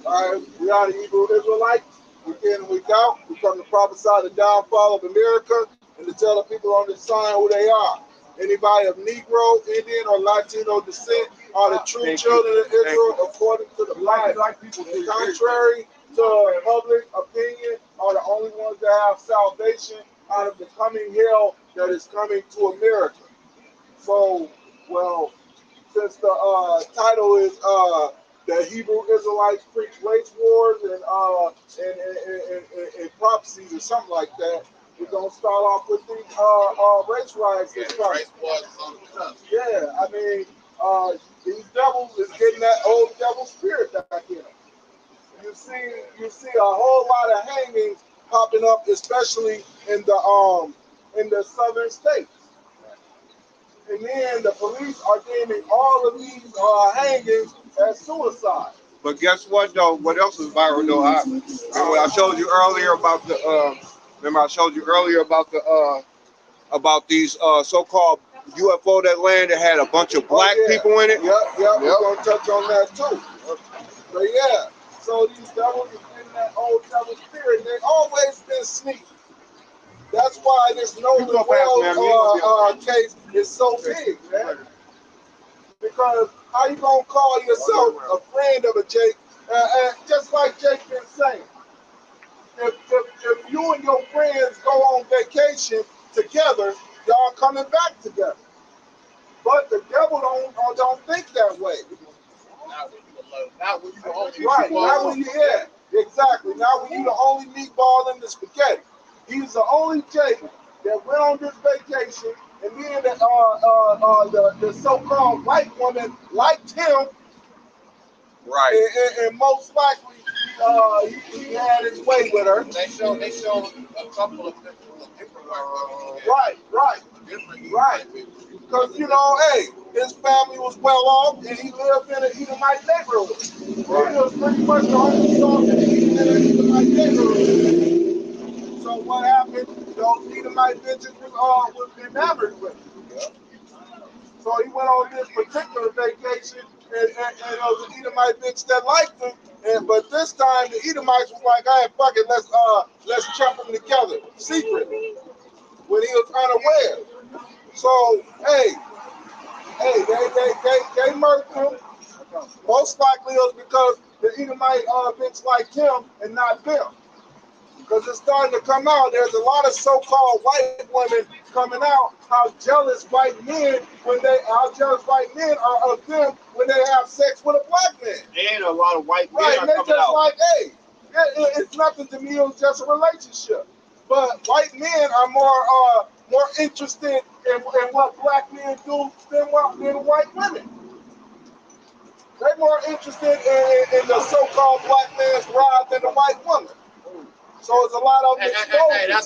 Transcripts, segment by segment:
All right, we are the Hebrew Israelites. Week in and week out. We come to prophesy the downfall of America and to tell the people on this sign who they are. Anybody of Negro, Indian, or Latino descent are the true children of Israel according to the Bible. And contrary to public opinion, are the only ones that have salvation out of the coming hell that is coming to America. So, well, since the title is the Hebrew Israelites preach race wars and prophecies or something like that, we're gonna start off with these race riots. Yeah, the race wars is on the cusp. Yeah, I mean, these devils is getting that old devil spirit back in them. You see a whole lot of hangings popping up, especially in the southern states. And then the police are deeming all of these hangings as suicide. But guess what though? What else is viral though? Remember I showed you earlier about the about these so-called UFO that landed had a bunch of black people in it. Yep. We're gonna touch on that too. But yeah, so these devils is in that old devil spirit. They always been sneaky. That's why this no world case is so big, man. Because how you gonna call yourself a friend of a Jake? Just like Jake been saying, if you and your friends go on vacation together, y'all coming back together. But the devil don't think that way. Not when you the only right. Not when you exactly. Not when you the only meatball in the spaghetti. He's the only Jake that went on this vacation, and then the so-called white woman liked him. Right. And most likely he had his way with her. They showed a couple of different white women. Right. Because, hey, his family was well off, and he lived in an Edomite neighborhood. Right. He was pretty much the only son in an Edomite neighborhood. So what happened? Those Edomite bitches was enamored with him. Yeah. So he went on this particular vacation, and there was an Edomite bitch that liked him. But this time the Edomites was like, "Hey, fuck it, let's chop them together secretly," when he was unaware. So they murked him. Most likely it was because the Edomite bitch liked him and not them. Because it's starting to come out. There's a lot of so-called white women coming out. How jealous white men are of them when they have sex with a black man. And a lot of white men right, are they coming just out. like, hey, it's nothing to me. It was just a relationship. But white men are more interested in what black men do than white women. They're more interested in the so-called black man's ride than the white woman. So it's a lot of hey,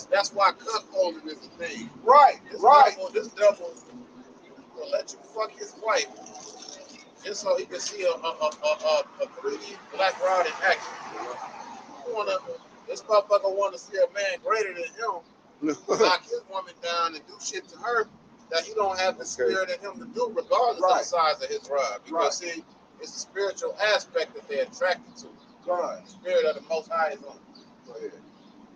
that's why Cusp holding is a thing. Right. This devil will let you fuck his wife just so he can see a 3D black rod in action. This motherfucker want to see a man greater than him knock his woman down and do shit to her that he don't have the spirit in him to do, regardless of the size of his rod. Because see, it's the spiritual aspect that they're attracted to. Right. The spirit of the Most High is on. Go ahead.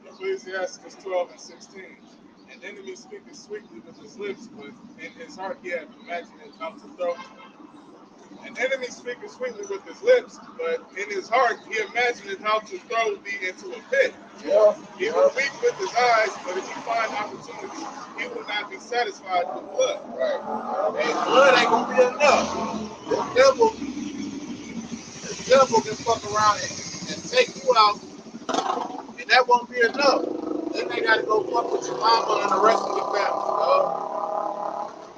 Ecclesiastes 12:16. An enemy speaketh sweetly with his lips, but in his heart he hath imagined how to throw. An enemy speaketh sweetly with his lips, but in his heart he imagineth how to throw thee into a pit. Yeah. He will weep with his eyes, but if he find opportunity, he will not be satisfied with blood. Right. Hey, blood ain't gonna be enough. The devil can fuck around and take you out, and that won't be enough. Then they gotta go fuck with your mama and the rest of your family.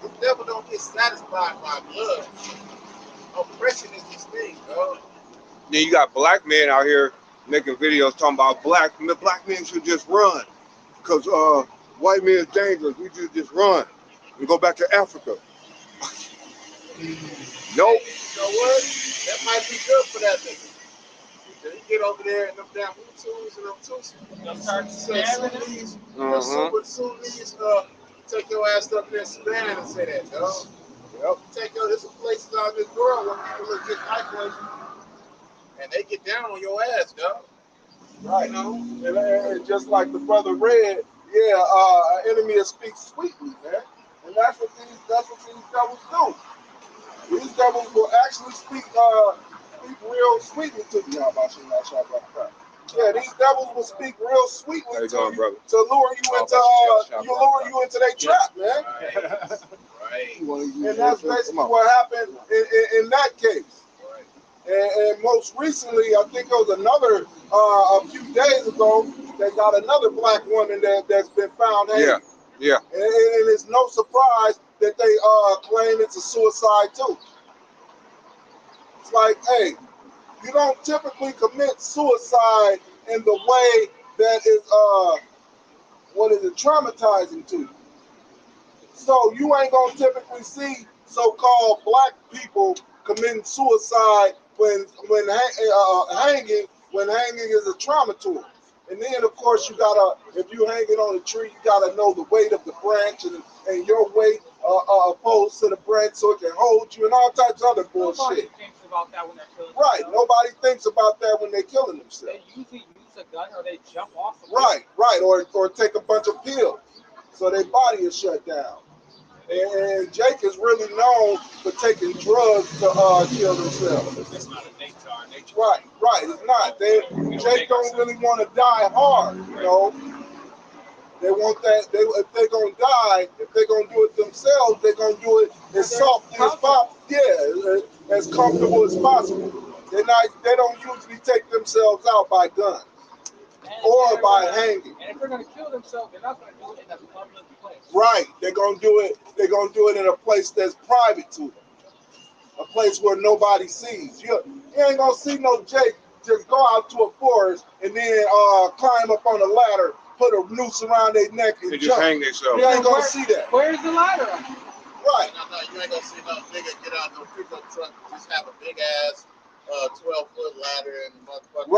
The devil don't get satisfied by blood. Oppression is this thing, dog. Then you got black men out here making videos talking about black men should just run because white men is dangerous. We should just run and go back to Africa. Nope. You know what? That might be good for that nigga. You get over there and them damn Hutus and them Tutsis, Sunnis, take your ass up there in Sudan and say that, dog. Yep. There's some places out in this world where people look just like us. and they get down on your ass, dog. Right. You know? And just like the brother read, an enemy will speak sweetly, man. And that's what these devils do. These devils will actually speak real sweetly to you. How about you, not shy about that? Yeah, these devils will speak real sweetly to you to lure you into their trap, man. Right. And that's basically what happened in that case. And most recently, I think it was another a few days ago, they got another black woman that's been found hanging. Yeah. And it's no surprise that they claim it's a suicide too. It's like, hey, you don't typically commit suicide in the way that is traumatizing to you. So you ain't gonna typically see so-called black people committing suicide when hanging is a trauma to them. And then of course if you hanging on a tree, you gotta know the weight of the branch and your weight opposed to the branch so it can hold you and all types of other bullshit. Nobody thinks about that when they're killing Right. themselves. Nobody thinks about that when they're killing themselves. They usually use a gun or they jump off. Right. Or take a bunch of pills so their body is shut down. And Jake is really known for taking drugs to kill themselves. It's not a nature. Our nature. Right. It's not. Jake don't really want to die hard, you know. They want that. If they're gonna die, if they're gonna do it themselves, they're gonna do it as softly as possible. Yeah, as comfortable as possible. They don't usually take themselves out by guns or by hanging. And if they're gonna kill themselves, they're not gonna do it in a public place. Right. They're gonna do it in a place that's private to them. A place where nobody sees. You ain't gonna see no Jake just go out to a forest and then climb up on a ladder, put a noose around their neck and They jump. just hang themselves. You ain't gonna see that. Where's the ladder? Right. No, you ain't gonna see no nigga get out no pickup truck and just have a big ass 12-foot ladder and motherfucker.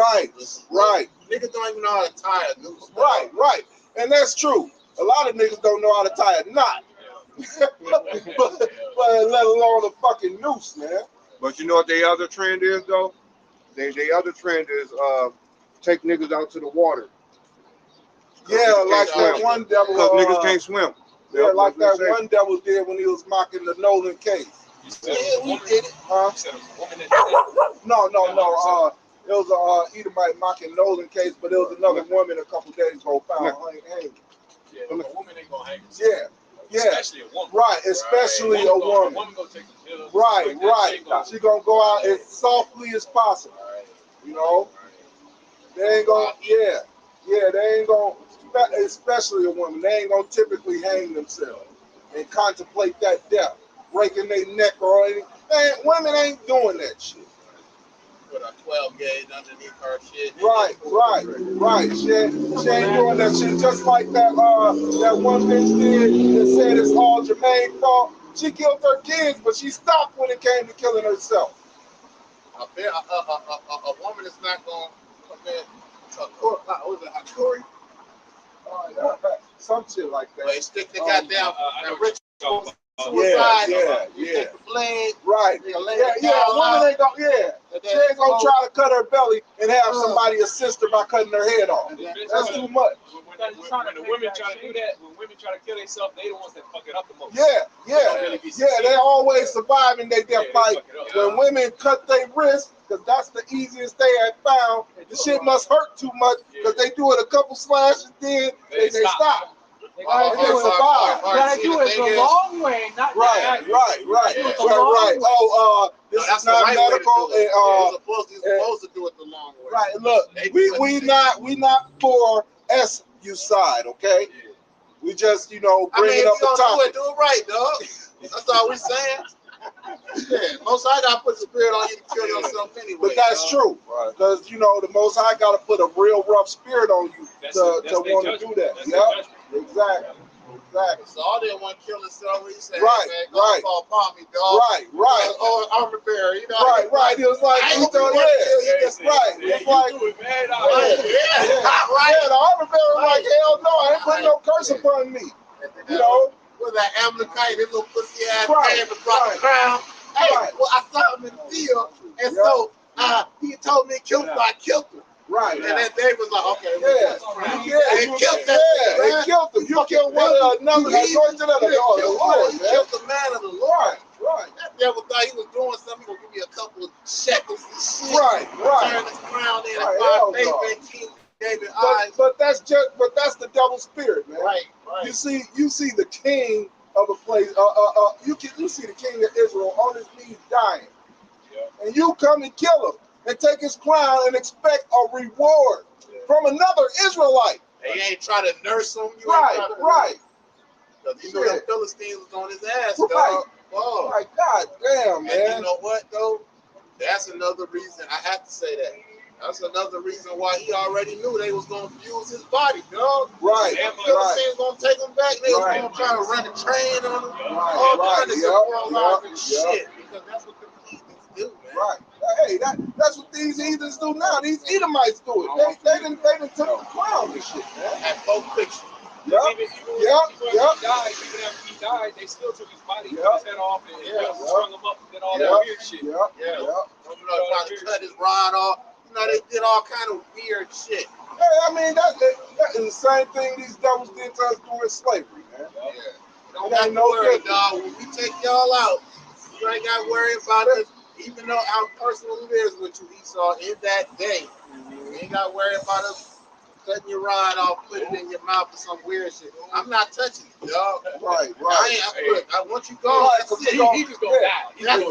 Right. Niggas don't even know how to tie a noose. Right. And that's true. A lot of niggas don't know how to tie a knot. but let alone a fucking noose, man. But you know what their other trend is though? Their other trend is take niggas out to the water. Yeah, like that one devil. Because niggas can't swim. Yeah, like that one devil did when he was mocking the Nolan case. Yeah, we did it. Huh? No. It was a Edomite mocking Nolan case, but there was another woman a couple days ago found hanging. Yeah, a woman ain't gonna hang. Yeah. Especially a woman. Right, especially a woman. Woman gonna take the pills. Right. She gonna go out as softly as possible. You know? They ain't gonna, they ain't gonna, especially a woman, they ain't gonna typically hang themselves and contemplate that death, breaking their neck or anything. Women ain't doing that shit. Put a 12 gauge underneath her shit. Right. She ain't doing that shit. Just like that one bitch did that said it's all Jermaine's fault. She killed her kids, but she stopped when it came to killing herself. A woman is not going to commit Hakuri? Some shit like that. Well, they stick the goddamn ritual suicide. Yeah. Take the blade. Right. Yeah. Woman ain't gonna. She ain't gonna try to cut her belly and have somebody assist her by cutting her head off. That's too much. When the women try to do that, when women try to kill themselves, they the ones that fuck it up the most. They always survive in their death fight. When women cut their wrists, because that's the easiest they have found, the shit must hurt too much because they do it a couple slashes, then they stop. They gotta do it the long way, not right. This is not right medical. You're supposed to do it the long way. Right. Look, we not for SUicide, okay? We just bring it up the topic. Do it right, dog. That's all we saying. Yeah, Most High got to put the spirit on you to kill yourself anyway. But that's true, because the Most High got to put a real rough spirit on you to want to do that. Exactly. So all they want to kill themselves. He said, right. Fall upon me, dog. Right. Oh, armor bearer, Right. It was like, It's like, the armor bearer was like, hell no, I ain't putting no curse upon me. With that Amalekite, that little pussy ass man that brought the crown. Hey, well, I saw him in the field, and so I He told me to kill him, so I killed him. Right. And then David was like, okay, They killed that nigga, they man. killed him. You killed one of another. According to the Lord, He killed the man of the Lord. Right. That devil thought he was doing something. He gonna give me a couple of shekels and shit. Right. Turn his crown in and find faith in King David eyes. But that's the devil's spirit, man. Right. You see the king of a place. You see the king of Israel on his knees dying, and you come and kill him and take his crown and expect a reward from another Israelite. They ain't trying to nurse him. Right. Because you know the Philistines was on his ass, Right. dog. Oh. My God damn, man. And you know what, though? That's another reason. I have to say that. That's another reason why he already knew they was going to fuse his body, dog. Right. The Philistines going to take him back. They was going to try to run a train on him. All kinds of demoralizing shit. Because that's what the heathens do, man. Right. Hey, that's what these heathens do now. These Edomites do it. They done took the crown and shit, man. At both pictures. Yep. Died, even after he died, they still took his body, cut his head off, and strung him up, and did all that weird shit. You know, trying to cut his rod off. You know, they did all kind of weird shit. Hey, I mean, that is the same thing these devils did to us during slavery, man. Don't got no worry, dog. When we take y'all out, you ain't got to worry about it. Even though how personal it is with you, Esau, in that day, you ain't got to worry about us cutting your rod off, put it in your mouth or some weird shit. I'm not touching it, dog. Right. I want you gone. That's it. He just gonna die. That's it.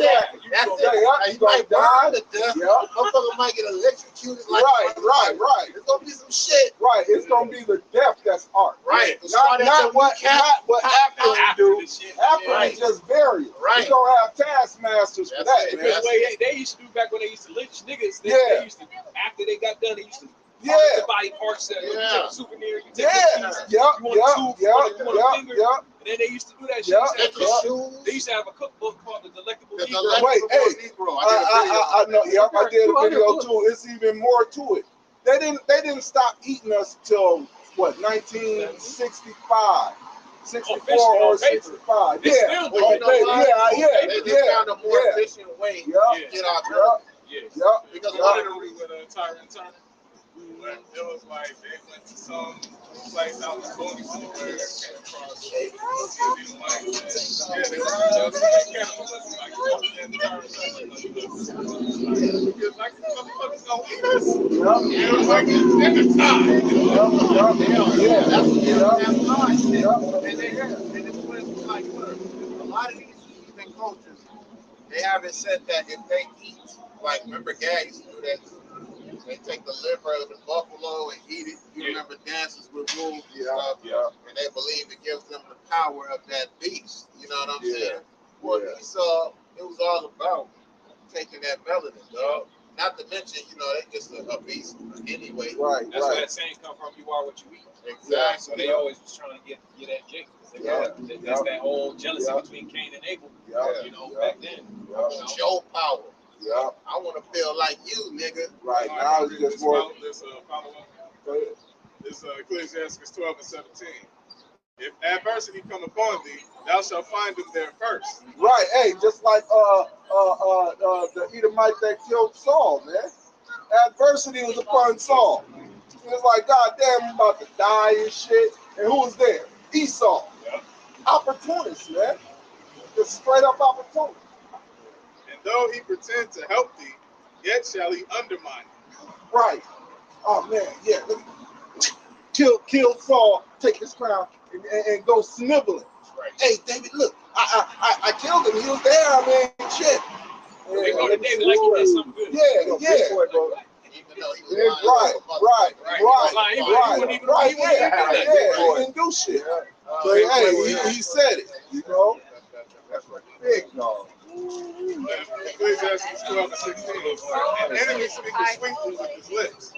You might burn to death. Motherfucker might get electrocuted. Like Right. There's gonna be some shit. Right. It's gonna be the death that's art. Right. Not what after we do. After we just bury it. Right. We don't have taskmasters for that, man. Because the way they used to do back when they used to lynch niggas, they used to, after they got done, they used to the body parts that you take a souvenir, you take a piece, you want a tooth, you want a finger, and then they used to do that shit. They used to have a cookbook called The Delectable Negro. Wait, I know. Yep, I did a video too. It's even more to it. They didn't stop eating us till what 1965. 64 or 65. They found a more efficient way to get our girl. Because one of the reasons Tyrant Turner. But it was like they went to some place out in Boney somewhere and came across they like the motherfuckers gonna eat us. It was like it's dinner time. And it's like, look, a lot of these heathen cultures, they haven't said that if they eat, like, remember Gad used to do that too. They take the liver of the buffalo and eat it. You remember dances with wolves and stuff. And they believe it gives them the power of that beast. You know what I'm saying? Well, Esau, it was all about taking that melanin, dog. Not to mention, they just a beast anyway. Right. That's where that saying come from. You are what you eat. Exactly. So they always was trying to get that Jake. That's that whole jealousy between Cain and Abel. Back then. I want your power. Yeah. I want to feel like you, nigga. Right. Now it's just more. This Ecclesiastes 12 and 17. If adversity come upon thee, thou shalt find them there first. Right. Hey, just like the Edomite that killed Saul, man. Adversity was upon Saul. It was like, God damn, I'm about to die and shit. And who was there? Esau. Opportunist, man. Just straight up opportunist. And though he pretend to help thee, yet shall he undermine thee. Right. Oh man, yeah. Kill Saul, take his crown, and go sniveling. Right. Hey, David, look, I killed him. He was there. I mean, shit. They go to David like he did something good. Yeah. Even though he was He didn't do shit. So hey, he said it. That's right. Big dog. Ecclesiastes 12 and 16. An enemy speaketh sweetly with his lips,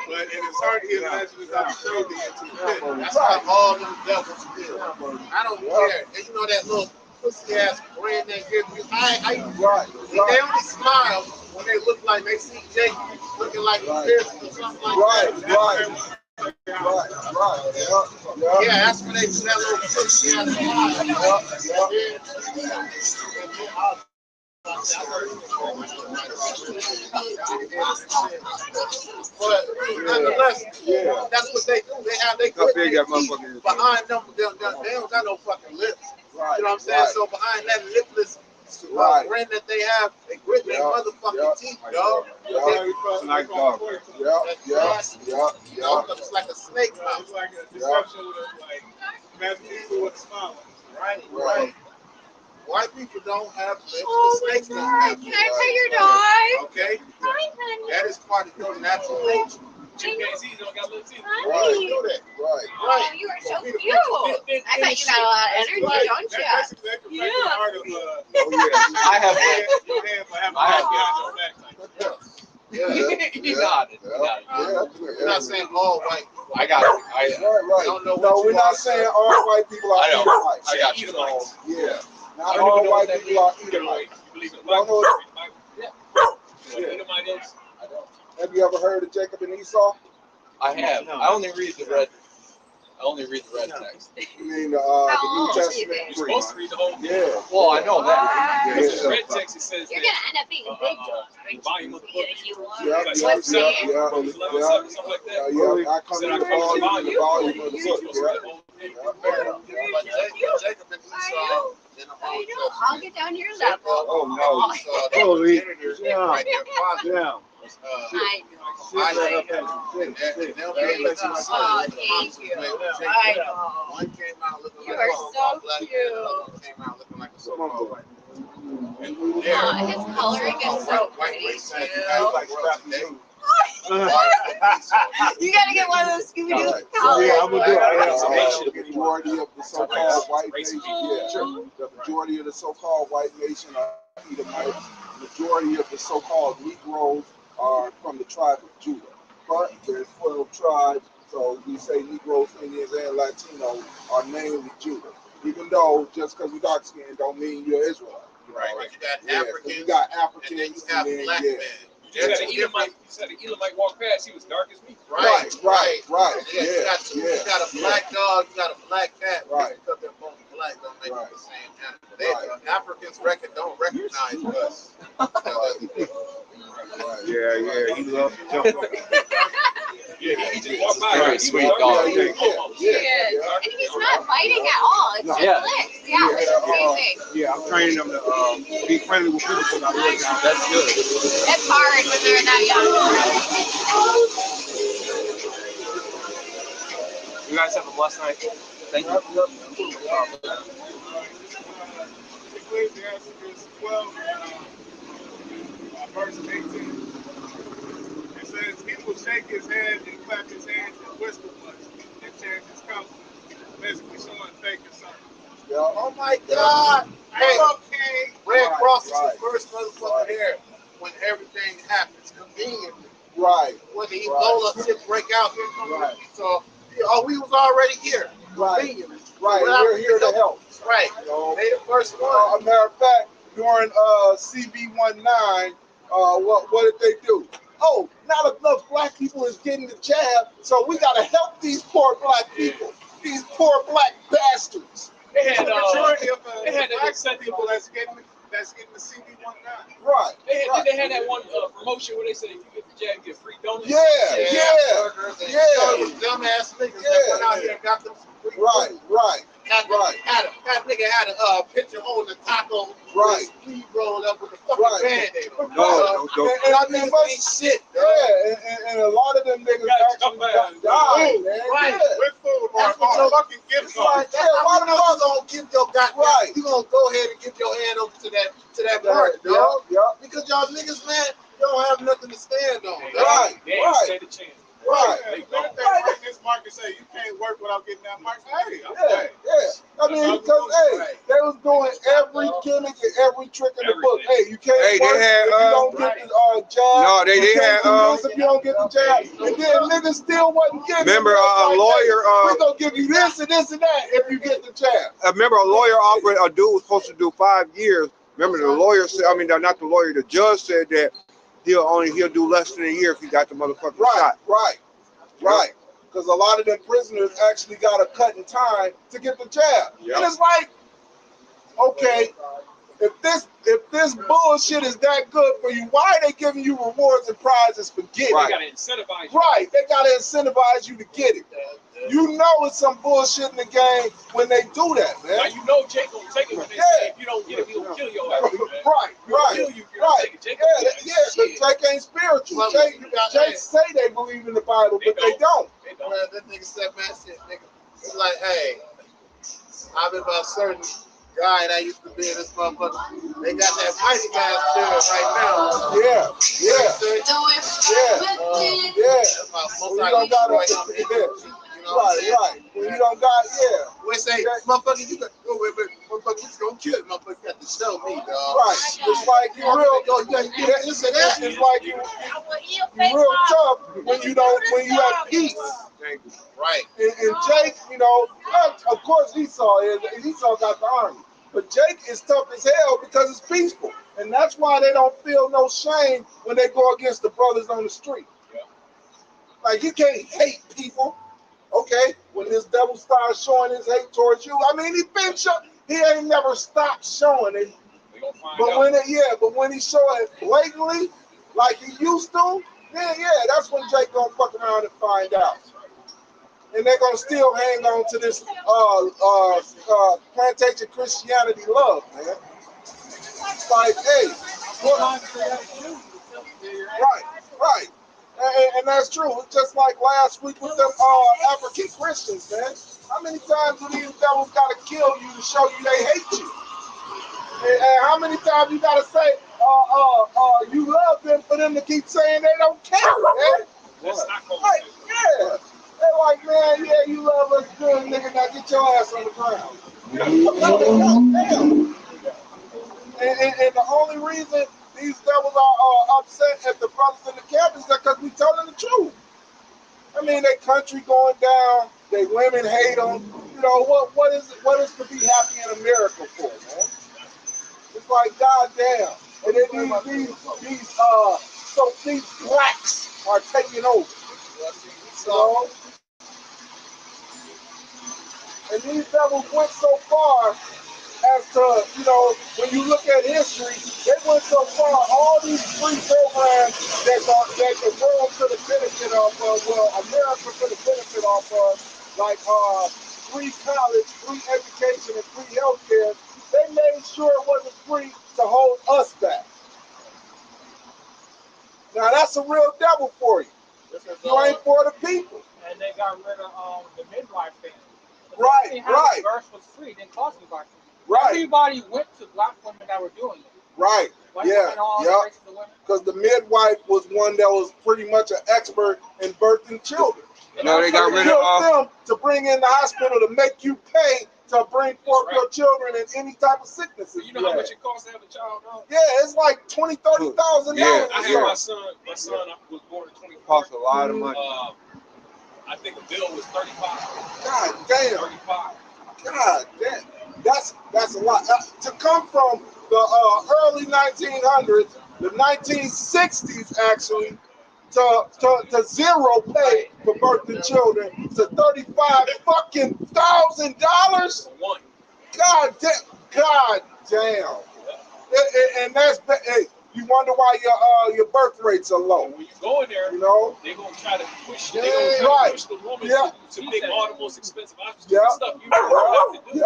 but in his heart he imagines how to throw thee into the pit. That's how all them devils feel. I don't care. And that little pussy ass brand that gives you. They only smile when they look like they see Jake looking like this or something like that. Yeah, that's when they do that little pussy ass smile. But nonetheless, that's what they do. They have they quit their teeth behind them. They don't got no fucking lips. You know what I'm saying? So behind that lipless grin that they have, they grit their motherfucking teeth, dog. Like dog. It's like a snake mouth. It's like a deception with like imagine people with a smile. Right. White people don't have lips. Oh The snakes my don't God. have Can I pet your dog? Okay? Hi, honey. That is part of your natural nature. Chimpanzees don't got lips either. Honey. Do that. Oh, you are so cute. I bet you got a lot of energy, don't you? That's exactly like the art of I have You nodded. You're not saying all white. I got it. No, we're not saying all white people are Edomites. I got you. Yeah. Not all white people are Edomites. You believe in black people? Yeah. Edomite is? Have you ever heard of Jacob and Esau? I have. I only read the red text. You mean the How New old is he Testament? then? You're supposed to read the whole thing. Yeah. Well, I know that. What? Because the red text, it says You're that gonna end up being big, John. the volume of the book. Yeah. What's Yeah. the name? Romans 11, something like that. I come Said in I the come to volume of the You. book. But Jacob and Esau in the I Old know. I'll Testament. get down to your level. Oh, Oh, They were Holy- senators yeah. right there. Yeah. I know. Isaac Yeah. and they'll There be you like go. some Oh, sons. thank you. Jacob. I know. One came out looking You like are a so black cute. man, another one came out looking like a so-called white man. His coloring is so pretty too. You gotta get one of those Scooby-Doo colors. Yeah, I'm gonna do it. The The majority of the so-called white nation, the majority of the so-called white nation are Edomites. The majority of the so-called Negroes are from the tribe of Judah. But there's 12 tribes, so we say Negroes, Indians, and Latinos are mainly Judah. Even though just because you're dark skinned don't mean you're Israelite. Right, but you got Yeah, Africans, you got and Africans, then you have black men. You said an Edomite walked past, he was dark as me. Right. Yeah, you got a black dog, you got a black cat. Right. Because they're both black, don't make them the same animal. Africans don't recognize us. Yeah, he loves to jump on. Yeah, he just walked by. Very sweet dog. He is. And he's not biting at all. It's just licks. Yeah, which is amazing. Yeah, I'm training them to be friendly with people because I live down. That's good. It's hard when they're that young. You guys have a blessed night. Thank you. Ecclesiastes 12, verse 18. It says, he will shake his head and clap his hands and whisper much and change his color. Basically showing fake concern. Oh my God! Hey, Okay. Red Cross is the first motherfucker here when everything happens conveniently. Right. When the Ebola shit break out here. Right. So, we was already here. Right. Conveniently. Right. Well, We're here to help. Right. You know? They the first one. A matter of fact, during CB19, what did they do? Oh, not enough black people is getting the jab, so we gotta help these poor black people, these poor black bastards. They had The majority of they had the that black people that's getting the CB19. Right. They had that one promotion where they said if you get the jab, you get free donuts. Burgers and those dumbass niggas that went out here and got them some free food. Right. That nigga had a picture holding a taco. Right. Sleeve rolled up with a fucking band-aid on. No. And I mean, Ain't shit. and a lot of them niggas actually died, man. Right. With food or That's what your fucking gift card. That's why you know you gonna give your goddamn. You gonna go ahead and give your hand over to that mark, dog. Because y'all niggas, man, you don't have nothing to stand on. Right. They ain't stand a chance. Right. They break this mark and say you can't work without getting that mark. Hey, okay. I mean, because they was doing every gimmick and every trick in the book. Hey, you can't work if you don't get the jab. No, they can't had do this if you don't get the jab. And then niggas still wasn't getting. Remember it. a Like, lawyer? Hey, we gonna give you this and this and that if you get the jab. I remember a lawyer offered a dude was supposed to do 5 years. Remember the lawyer said, not the lawyer, the judge said that he'll do less than a year if he got the motherfucking shot. Right. Because a lot of them prisoners actually got a cut in time to get the jab. And it's like, okay, If this bullshit is that good for you, why are they giving you rewards and prizes for getting They it? gotta incentivize you. Right, they gotta incentivize you to get it. You know it's some bullshit in the game when they do that, man. Now you know Jake gonna take it when they say if you don't get it, he gonna kill your ass. Right, Kill you if you don't take it. Jake Jake ain't spiritual. Jake say they believe in the Bible, but they don't. Man, that nigga said, man, shit, nigga. It's like, hey, I'm in my certain guy that used to be in this motherfucker. They got that mighty man spirit right now. Yeah. Most When you don't got it, right. When you don't got, we say, motherfucker, you got motherfucker, you gonna kill it, motherfucker. You got to show me, dog. Right. It's like you real. It's like you real tough when you have peace. Right. And Jake, you know, of course Esau got the army. But Jake is tough as hell because it's peaceful. And that's why they don't feel no shame when they go against the brothers on the street. Yeah. Like, you can't hate people. Okay, when this devil starts showing his hate towards you, I mean, he ain't never stopped showing it. But when he show it blatantly, like he used to, then that's when Jake gonna fuck around and find out. And they're gonna still hang on to this plantation Christianity love, man. It's like, hey, right. And that's true. It's just like last week with them African Christians, man. How many times do these devils gotta kill you to show you they hate you? And how many times you gotta say, you love them for them to keep saying they don't care, man? Like, yeah. They're like, man, you love us good, nigga. Now get your ass on the ground. Damn. And the only reason these devils are upset at the brothers in the camp is because we telling the truth. I mean, their country going down, their women hate them. You know, what is to be happy in America for, man? It's like, goddamn. And then these blacks are taking over. You know? And these devils went so far as to, you know, when you look at history, they went so far, all these free programs that the world could have benefited off of, well, America could have benefited off of, like free college, free education, and free healthcare, they made sure it wasn't free to hold us back. Now that's a real devil for you. You ain't for the people. And they got rid of the midwife thing. Right. Birth was free, it didn't cost anybody. Right. Everybody went to black women that were doing it. Right. Because the midwife was one that was pretty much an expert in birthing children. No, they got rid of them to bring in the hospital to make you pay to bring forth your children in any type of sickness. You know how much it costs to have a child now? Yeah, it's like $20,000-$30,000. Yeah. I had my son was born in 24. Cost a lot of money. I think the bill was 35. God damn. 35. God damn. That's a lot. To come from the early 1900s, the 1960s actually, to zero pay for birthing children, to $35,000. God damn. And that's, hey, you wonder why your birth rates are low. When you go in there, you know, they're gonna try to push. They're gonna try to push the woman to pick all the most expensive options. Stuff you don't have to do.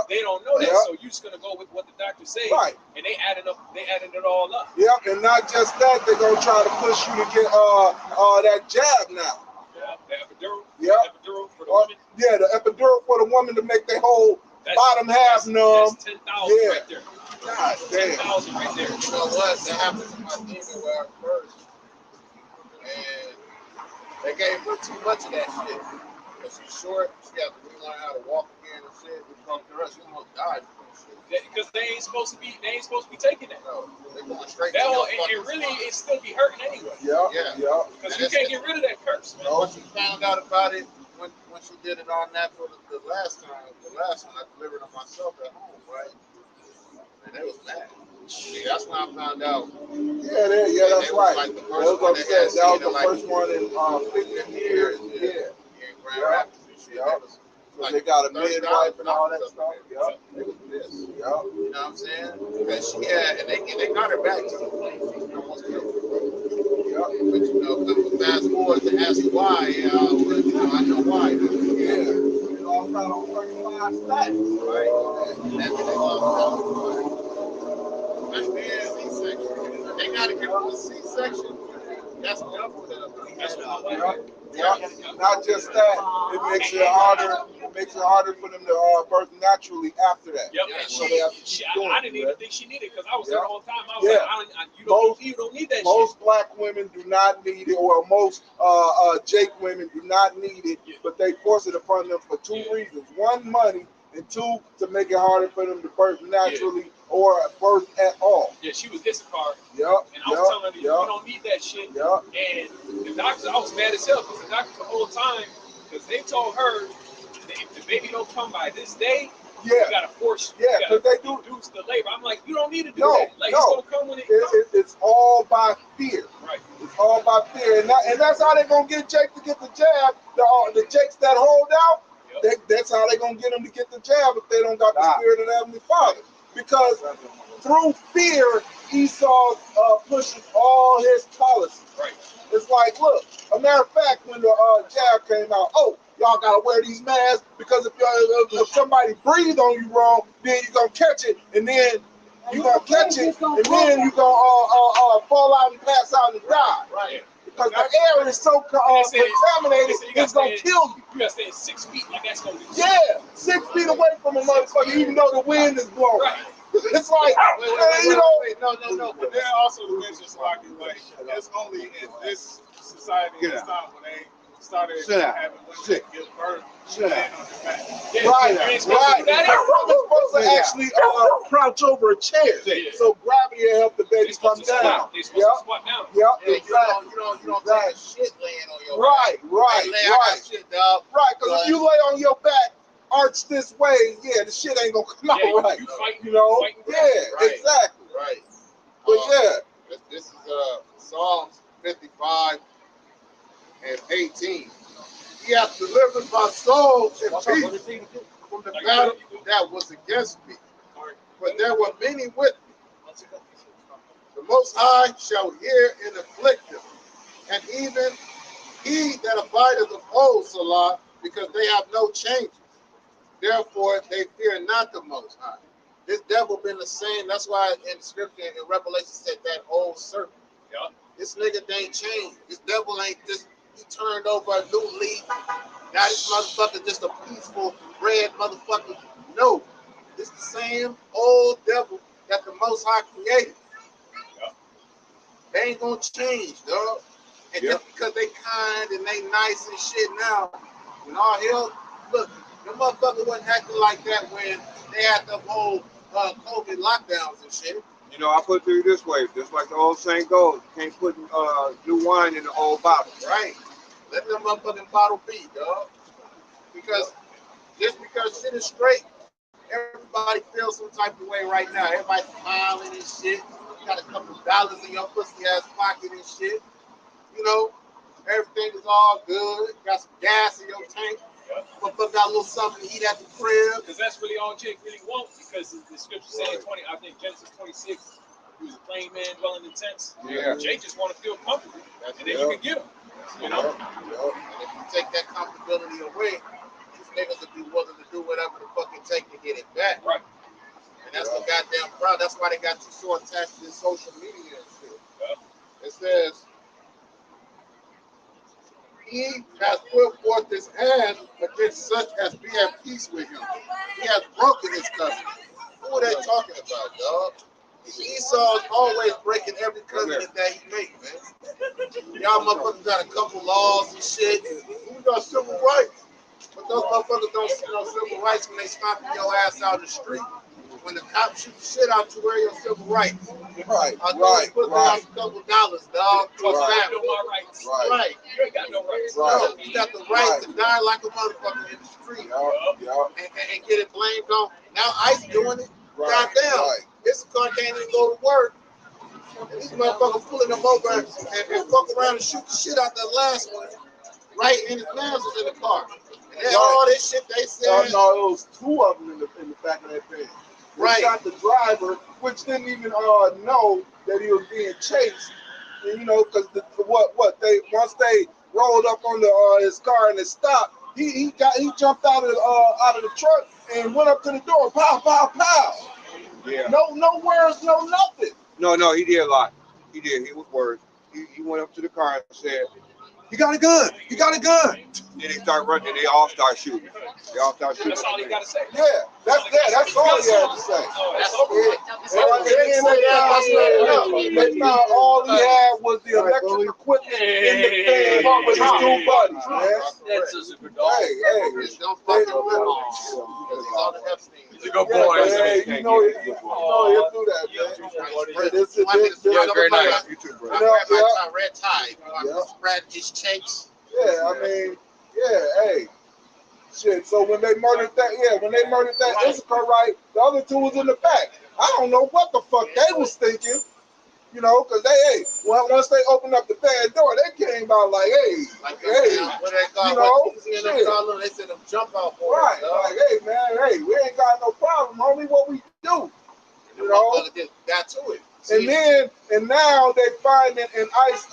They don't know that, so you're just gonna go with what the doctor says. Right. And they added it all up. Yeah, and not just that, they're gonna try to push you to get that jab now. Yeah, the epidural. Yeah. The epidural for the woman. Yeah, the epidural for the woman to make their whole bottom half numb. That's 10,000 right there. God damn. 10,000 right there. You know what? That happened to my demon where I first. And they gave her too much of that shit. Because she's short, she has to relearn how to walk again and shit. We bumped her up, she almost died. Because they ain't supposed to be taking that. No, they going straight to it still be hurting anyway. Yeah. Because you can't get rid of that curse, man. Once she found out about it, when she did it on that for the last time, I delivered it myself at home, right? And they was mad. See, that's when I found out. Yeah, that's right. Like the first one that was the first one in 15 years. In Grand Rapids and shit. So they got a midwife and all that stuff. Yeah. They was pissed. Yeah. You know what I'm saying? Because she had, and they got her back too. Almost killed her. Yeah. But you know, fast forward to ask why, well, you know, I know why. Yeah. You lost out on 35 stacks. Right. And then they lost out on C-section. They got to give them a C-section. That's double the. That's what I like. Yeah. Not just that, it makes it harder. It makes it harder for them to birth naturally after that. Yep. Yeah, And so they have to keep doing I didn't it, even right? think she needed it because I was there the whole time. I was Yeah. like, you don't need that Most shit. black women do not need it, or most Jake women do not need it, but they force it upon them for two reasons: one, money, and two, to make it harder for them to birth naturally or birth at all. Yeah, she was Issachar. Yep. And I was telling her, you don't need that shit. Yep. And the doctor, I was mad as hell because the doctor the whole time, because they told her, if the baby don't come by this day, you gotta force. Yeah, because they do induce the labor. I'm like, you don't need to do No, that. Like, no. it's gonna come when it comes. It's all by fear. Right. It's all by fear, and that's how they're gonna get Jake to get the jab. The Jakes that hold out, that's how they're gonna get him to get the jab if they don't got the spirit of the Heavenly Father. Because through fear, Esau pushes all his policies. Right. It's like, look, a matter of fact, when the jab came out, y'all gotta wear these masks because if somebody breathe on you wrong, then you're gonna catch it, and then you're gonna catch it, and then you're gonna fall out and pass out and die. Right. Because the air is so contaminated, it's gonna kill you. You gotta stay 6 feet, like that's gonna be. Yeah, 6 feet away from a motherfucker, even though the wind is blowing. Right. It's like, No. But then also the mentions like it's only in this society and this time when they started having women give birth. Right. You're supposed to do that. You're supposed to actually crouch over a chair, so gravity will help the baby come down. They're supposed to squat down. Yep. Yeah, you don't take a shit laying on your Right. shit, dog. Right, because if you lay on your back, arch this way, the shit ain't gonna come out right. You fight, You know? right. Exactly. Right. But This is Psalms 55 and 18. He hath delivered my soul in peace from the battle that was against me. For there were many with me. The Most High shall hear and afflict them, and even he that abideth of old, Salah, because they have no changes. Therefore they fear not the Most High. This devil been the same. That's why in scripture in Revelation said that old serpent. Yeah. This nigga ain't changed. This devil ain't just, he turned over a new leaf. Now this motherfucker just a peaceful red motherfucker. No. It's the same old devil that the Most High created. Yeah. They ain't gonna change, dog. And just because they kind and they nice and shit now, when all hell, look, the motherfucker wasn't acting like that when they had the whole COVID lockdowns and shit. You know, I put it through this way, just like the old saying goes, can't put new wine in the old bottle. Right. Let them motherfucking bottle be, dog. Because just because shit is straight, everybody feels some type of way right now. Everybody's smiling and shit. You got a couple dollars in your pussy ass pocket and shit. You know, everything is all good. Got some gas in your tank. Motherfucker got a little something to eat at the crib. Because that's really all Jake really wants. Because the scripture said 20, I think Genesis 26, he was a plain man dwelling in tents. Yeah. Jake just want to feel comfortable, and then you can get him. You know. And if you take that comfortability away, these niggas will be willing to do whatever the fuck it take to get it back. Right. And that's the goddamn problem. That's why they got you so attached to social media and shit. It says, he has put forth his hand against such as be at peace with him. He has broken his covenant. Who are they talking about, dog? Esau's always breaking every covenant that he makes, man. Y'all motherfuckers got a couple laws and shit. We got civil rights. But those motherfuckers don't see no civil rights when they stomping your ass out the street. When the cops shoot the shit out you, where your civil rights? Right. I know it's putting out a couple dollars, dog. Right. You ain't got no rights. Right. You got the right to die like a motherfucker in the street and get it blamed on. Now ICE doing it. Goddamn. This car can't even go to work. And these motherfuckers pulling them over and fuck around and shoot the shit out that last one. Right, and his man was in the car. And all this shit they said. No, it was two of them in the back of that van. They shot the driver, which didn't even know that he was being chased. And, you know, because once they rolled up on his car and it stopped, he jumped out of the truck and went up to the door. Pow, pow, pow. Yeah. No words, no nothing. No, he did a lot. He did. He was words. He went up to the car and said, "You got a gun! You got a gun!" Then they start running. And they all start shooting. They all start shooting. That's all he got to say. Yeah, that's all he had to say. They found all he had was the electric equipment in the van with his two buddies, man. That's a super dog. Hey, don't fucking all the Epstein. He's a good boy. Hey, you know he'll do that, man. This very nice. You too, bro. Red tie. Spread his cheeks. Yeah, I mean, hey. Shit, so when they murdered that Issachar, right, the other two was in the back. I don't know what the fuck they was thinking, you know, because once they opened up the van door, they came out like, hey, you know, they said them jump out boys. Right, like, hey, man, hey, we ain't got no problem, homie, what we do, you know? Got to it. And now they find in ICE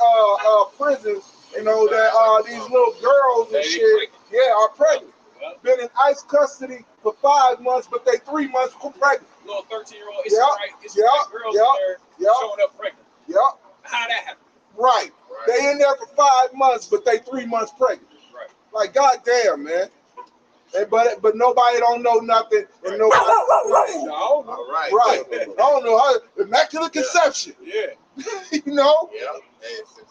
prisons, you know, that these little girls and shit, are pregnant. Been in ICE custody for 5 months, but they 3 months pregnant. Little 13-year-old Israelite girls there showing up pregnant. Yep. How that happened? Right. They in there for 5 months, but they 3 months pregnant. Right. Like, goddamn, man. And, but nobody don't know nothing, and nobody. No. Right. Right. I don't know how. Immaculate conception. Yeah. You know. Yeah.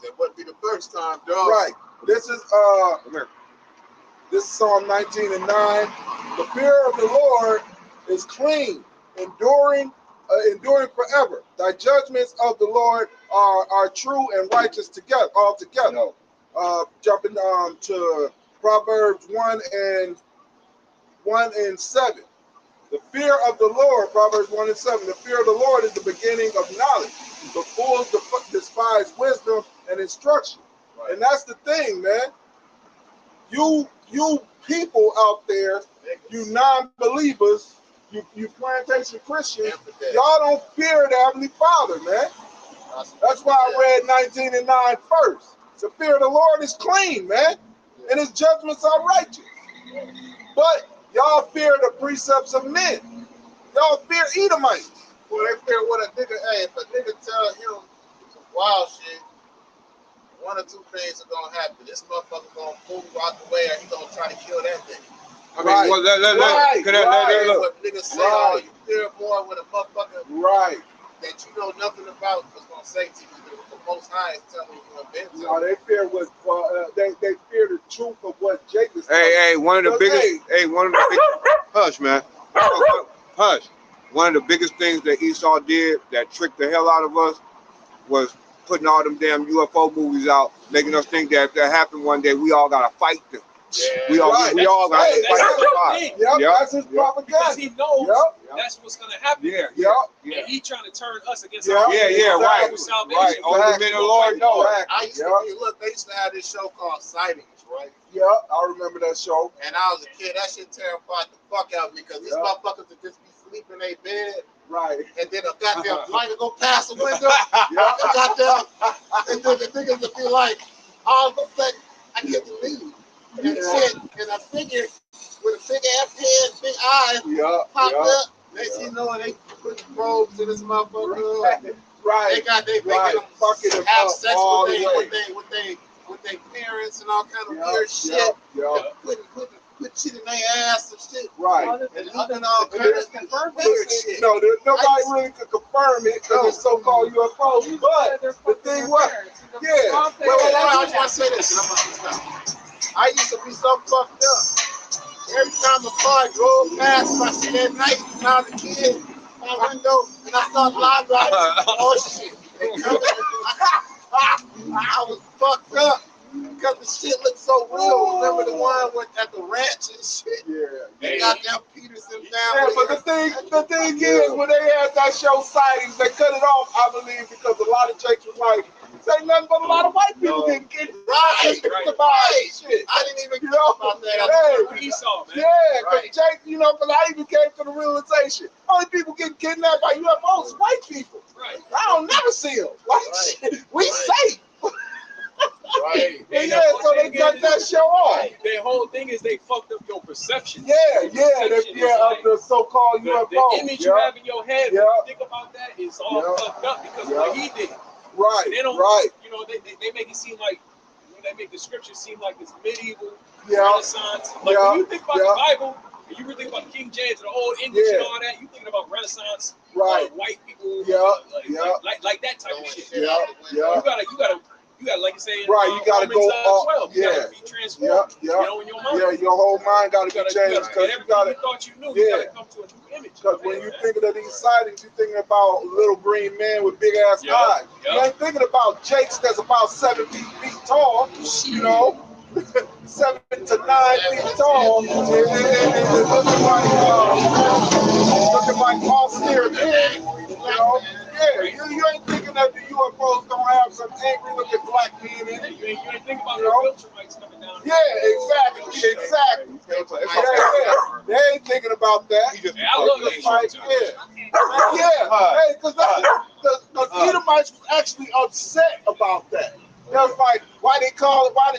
It wouldn't be the first time, dog. Right. This is Psalm 19 and 9. The fear of the Lord is clean, enduring forever. Thy judgments of the Lord are true and righteous altogether. Jumping to Proverbs 1 and 7. The fear of the Lord, Proverbs 1 and 7. The fear of the Lord is the beginning of knowledge. The fools despise wisdom and instruction. Right. And that's the thing, man. You people out there, you non-believers, you plantation Christians, y'all don't fear the Heavenly Father, man. That's why I read 19 and 9 first. The fear of the Lord is clean, man, and his judgments are righteous. But y'all fear the precepts of men. Y'all fear Edomites. Well, they fear what a nigga, if a nigga tell him some wild shit, one or two things are gonna happen. This motherfucker gonna move out the way, and he gonna try to kill that nigga. I mean, well, What niggas say, oh, you fear more when a motherfucker that you know nothing about was gonna say to you. The Most High is telling you a bit. No, they fear what they fear the truth of what Jacob said. Hey, one of the biggest. Hush, man. Hush. One of the biggest things that Esau did that tricked the hell out of us was putting all them damn UFO movies out, making us think that if that happened one day, we all gotta fight them. Yeah. We all gotta fight. That's his propaganda. Because he knows that's what's gonna happen. And he trying to turn us against right. Right. Only the men of the Lord know. I used to they used to have this show called Sightings, right? Yeah, I remember that show. And I was a kid. That shit terrified the fuck out of me because these motherfuckers would just be sleeping in their bed. Right. And then a goddamn light would go past the window. And then the niggas would be like, all of a sudden, I get to leave. And shit. And a figure with a big ass head, big eyes popped up. Next thing you know, they put probes in this motherfucker. Right. They got they making them have sex with their parents and all kind of weird shit. Put shit in their ass and shit. Right. And all kinds of weird shit. No, nobody really could confirm it because it's so-called UFO. But the thing was, I just want to say this. And I'm going to stop. I used to be so fucked up. Every time a car drove past my shit at night when I was a kid, my window, and I started live riding. Oh shit. I was fucked up because the shit looked so real. Remember the one at the ranch and shit? Yeah. They got down Peterson down. Yeah, but the thing is, when they had that show Sightings, they cut it off, I believe, because a lot of chicks was like, ain't nothing but a lot of white people getting Right. Shit. I didn't even You know, about that. Esau, man. yeah, because Jake, you know, because I even came to the realization, only people getting kidnapped by UFOs is white people. Right. I don't never see them. Like, we safe. Right. And yeah, so they cut that show off. Their whole thing is they fucked up your perception. Yeah, of the so-called UFO. The image you have in your head when you think about that is all fucked up because of what he did. Right, they don't, right. You know, they make it seem like, they make the scripture seem like it's medieval, Renaissance. Like when you think about the Bible, and you really think about King James and the old English and all that, you thinking about Renaissance, white people, like that type of shit. You gotta, like you say, you gotta go up. You gotta be transformed. You know, in your mind. Yeah, your whole mind gotta be changed because you gotta. You thought you knew. You gotta come to a new image. Because when you're thinking of these sightings, you're thinking about little green men with big ass eyes. You ain't thinking about Jakes that's about 7 feet tall. You know, 7 to 9 feet tall, and looking like austere men. You know. Yeah, you ain't thinking that the UFOs don't have some angry looking black men in it. You ain't thinking about the Viltrumites coming down. Yeah, exactly. They ain't thinking about that. I love that. Hey, because Edomites was actually upset about that. They was like, why the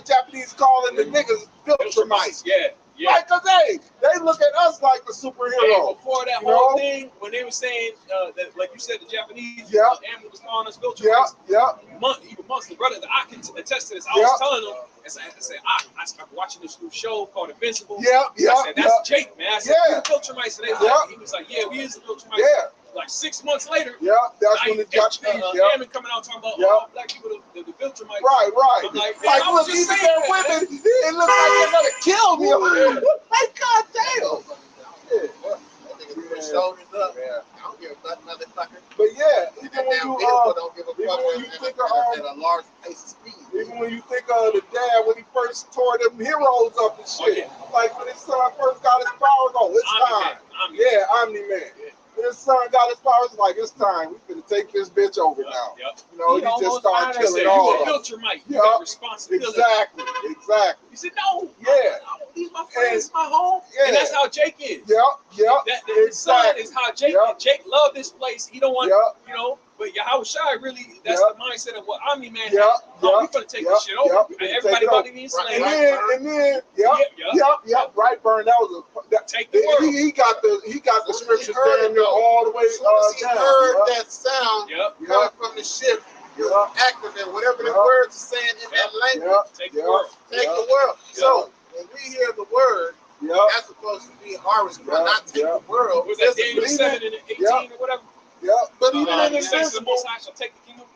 Japanese calling the niggas Viltrumites? Yeah. Like, cause they look at us like the superhero. Hey, before that whole thing, when they were saying that, like you said, the Japanese, Amber was calling us Viltrumites. Even months, the brother, I can attest to this. I was telling them, I said, I started watching this new show called Invincible. I said, that's Jake, man. I said, you the Viltrumites. And he was like, yeah, we is the Viltrumites. Like 6 months later, that's when the Japanese, Hammond coming out talking about all black people, the Viltrumites. Right. I'm like, I was just saying that, women, it looks like they're gonna kill me. Like, goddamn. Showing up. I don't give a fuck, motherfucker. But even when you don't give a fuck think at a large pace of speed. Even when you think of the dad when he first tore them heroes up and shit. Like when his son first got his powers, it's time. Omni-Man. When his son got his powers, like, it's time. We finna take this bitch over now. You know, he just started killing all of them. You got responsibility. Exactly. He said, no. These my friends, my home. And that's how Jake is. His son is how Jake is. Jake loved this place. He don't want, you know, but Yahweh Shai really, that's the mindset of what Omni-Man had. Oh, we finna take this shit over. Everybody about to be enslaved. And then, right, Burn. That was take the world. He got the scriptures damn near all the way he heard that sound coming from the ship. Activate whatever the words are saying in that language. Take the world. Take the world. So when we hear the word, that's supposed to be our response, not take the world. Was that Daniel 7 and 18 or whatever? But even in Invincible, take the kingdom.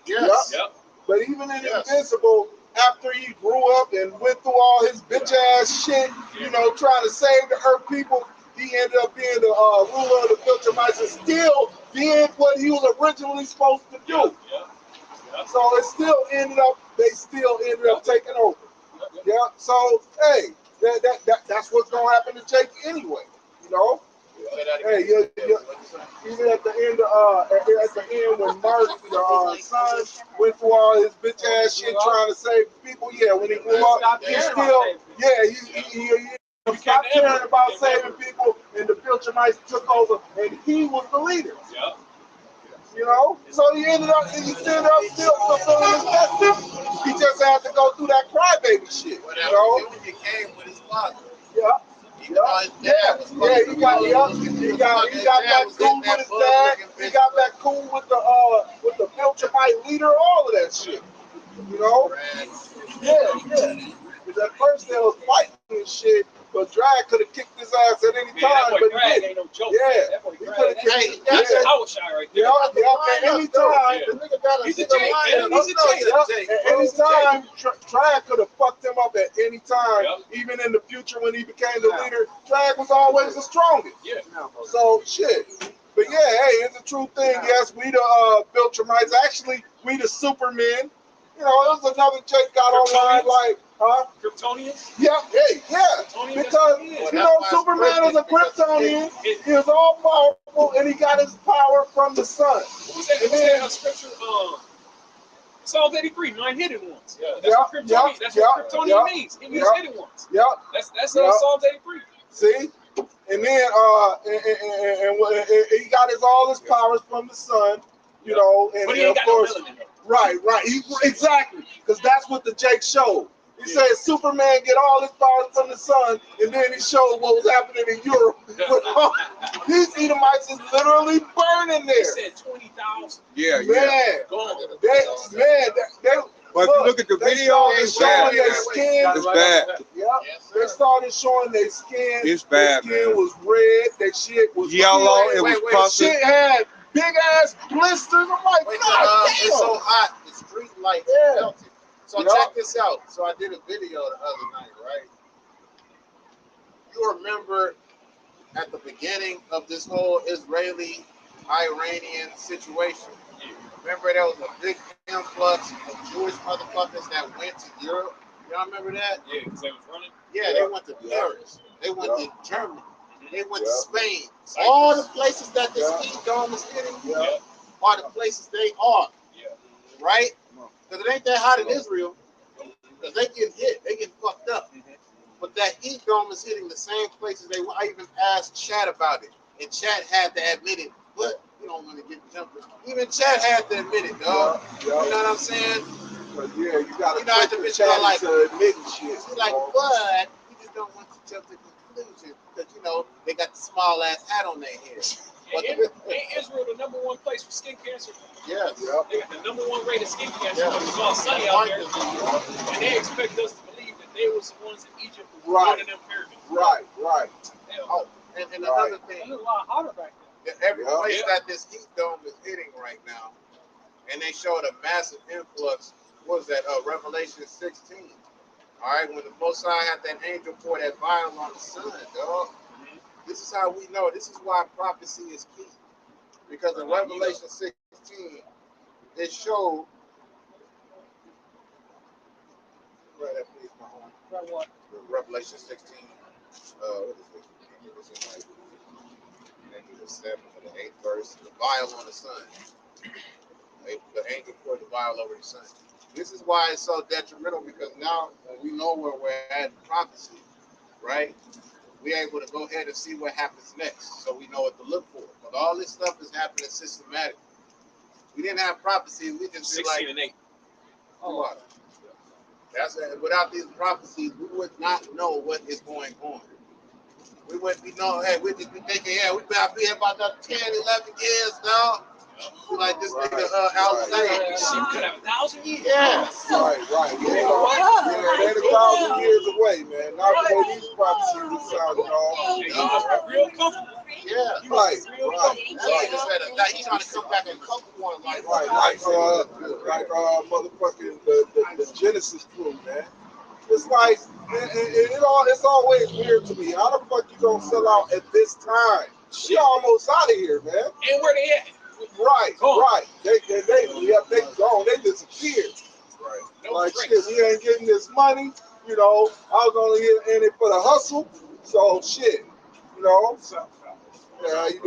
But even in Invincible, after he grew up and went through all his bitch ass shit, you know, trying to save the Earth people, he ended up being the ruler of the Viltrumites and still did what he was originally supposed to do. So it still ended up, they still ended up taking over. So hey, that's what's gonna happen to Jake anyway. You know. Hey, even at the end when Mark, the son, went through all his bitch ass shit trying to save people. When he grew up, he still, he stopped caring about saving people, and the Viltrumites took over, and he was the leader. You know, so he ended up still fulfilling his destiny. He just had to go through that crybaby shit. You know, he came with his father. He got back cool with his dad. He got back cool with the Viltrumite leader, all of that shit. You know? Because at first they was fighting and shit, but Drag could have kicked his ass at any time. But Drag ain't no joke. That boy Drag. That's Yahweh Shai right there. He's a Jake. At any time, Drag could have fucked him up at any time. Even in the future when he became the leader, Drag was always the strongest. So shit. But it's a true thing. Yes, we the Viltrumites. Actually, we the Supermen. You know, it was another Jake got online like, Kryptonians? Because, you know, Superman is a Kryptonian. He was all powerful, and he got his power from the sun. Who's that scripture? Psalms 83, 9 hidden ones. Yeah. That's what Kryptonian means. It means hidden ones. Yep. That's Psalms 83. See? And then he got all his powers from the sun, you know, and, but he ain't of got course, no melanin. right. Exactly, because that's what the Jake showed. He said Superman get all his powers from the sun, and then he showed what was happening in Europe. These Edomites is literally burning there. He said 20,000. Yeah, Man, Gone. they But if you look at the video, it's bad. their skin. It's bad. Yep. They started showing their skin. It's bad, their skin man. was red. Their shit was Yellow. It was Their puffing. shit had big ass blisters. I'm like, Wait, God it's so hot, the street lights melted. So check this out. So I did a video the other night, right? You remember at the beginning of this whole Israeli-Iranian situation, remember there was a big influx of Jewish motherfuckers that went to Europe? Y'all remember that? Yeah, because they was running. Yeah, they went to Paris. They went to Germany. They went to Spain. All the places that this heat dome is hitting are the places they are. Right? Because it ain't that hot in Israel. Because they get hit. They get fucked up. But that heat dome is hitting the same places they were. I even asked Chad about it. And Chad had to admit it. But you don't want to get jumping. Even Chad had to admit it, dog. You know what I'm saying? But yeah, you gotta have to Chad like to admit shit. He's like, but we just don't want to jump to conclusion because they got the small ass hat on their head. Ain't Israel the #1 place for skin cancer? Yes. They got the #1 rate of skin cancer because it's all sunny out there. And they expect us to believe that they was the ones in Egypt who were running them pyramids. Right. Oh, and another thing. It was a lot hotter back then. Every place that this heat dome is hitting right now, and they showed a massive influx. What was that? Revelation 16. All right, when the Most High had that angel pour that vial on the sun, dog. This is how we know. This is why prophecy is key. Because in Revelation 16, it showed. Right, that please, my home. What? Revelation 16. What is this? The 7th or the 8th verse. The vial on the sun. The angel poured the vial over the sun. This is why it's so detrimental, because now when we know where we're at in prophecy, right? We're able to go ahead and see what happens next, so we know what to look for. But all this stuff is happening systematically. We didn't have prophecy. We just 16 and 8. Oh, that's without these prophecies, we would not know what is going on. We wouldn't be know. Hey, we'd just be thinking, yeah, we've been here about 10, 11 years now. We like this nigga outside. She could have 1,000 years. Yeah. Right. Yeah, they're 1,000 years away, man. Not the way these prophecies are sounding all. Real comfortable. Yeah. Right. He's trying to come back and cover one like motherfucking the Genesis crew, man. It's like it's always weird to me. How the fuck you gonna sell out at this time? She almost out of here, man. And where they at? Right. They gone. They disappeared. Right. Like shit, we ain't getting this money. You know, I was only in it for the hustle. So shit, you know. Yeah, how you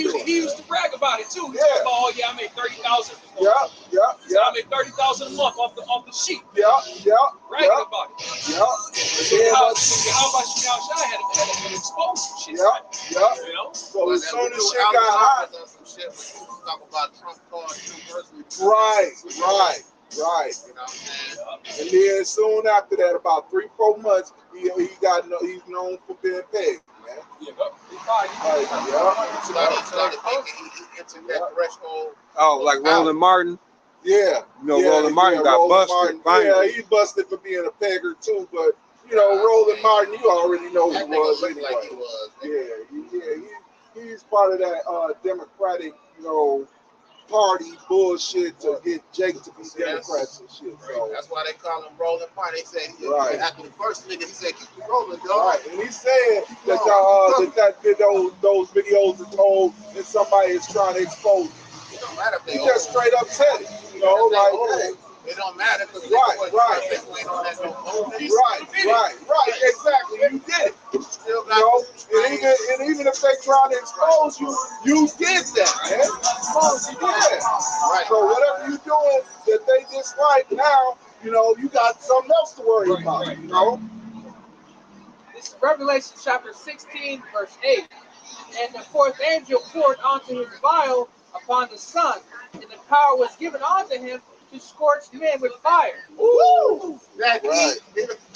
doing? He used to brag about it too. He Yeah. oh yeah, I made 30,000. Yeah. I made 30,000 a month off the sheet. Yeah. Bragging about it. Yeah. How about you now? I had to expose some shit. Yeah. You know? So as soon as shit got hot. Some shit when people talk about Trump cards, Right. You know what I'm saying? And then soon after that, about 3-4 months, he's known for being paid, man. Started thinking he entered that threshold. Oh, like Roland Martin? Yeah. You know, Roland Martin got busted. Yeah, he busted for being a pegger too, but you know, Roland Martin, you already know who he was anyway. Like he was. He's part of that Democratic, you know, party bullshit to get Jake to be Democrats and shit. So that's why they call him Roland Martin. They said after the first nigga, he said keep it rolling, dog. Right, and he said that those videos are told and somebody is trying to expose him. It don't matter if they he just straight up said it. You know, like, hey, It don't matter because Right. they ain't on that no more. Right. Exactly. You did it. Still You got know, this and even if they try to expose you, you did that, man. Right. So whatever you doing that they dislike now, you know, you got something else to worry about. You know. This is Revelation chapter 16, verse 8. And the fourth angel poured onto his vial upon the sun, and the power was given unto him to scorch men with fire. Woo! That heat,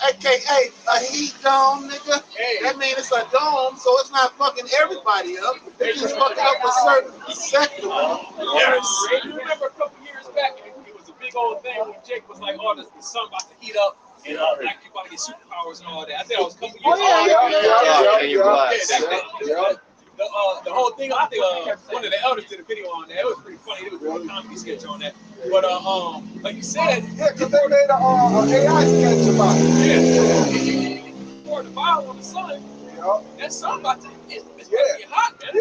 aka a heat dome, nigga. That means it's a dome, so it's not fucking everybody up. It's just fucking up a certain sector. You remember a couple years back, it was a big old thing when Jake was like, "Oh, the sun about to heat up, and black people about to get superpowers and all that." I think that was a couple years ago. The whole thing, I think one of the elders did a video on that. It was pretty funny. It was a little comedy sketch on that. But like you said, because they made an AI sketch about it. Pour the vial on the sun. That sun about to it's about to get hot, man.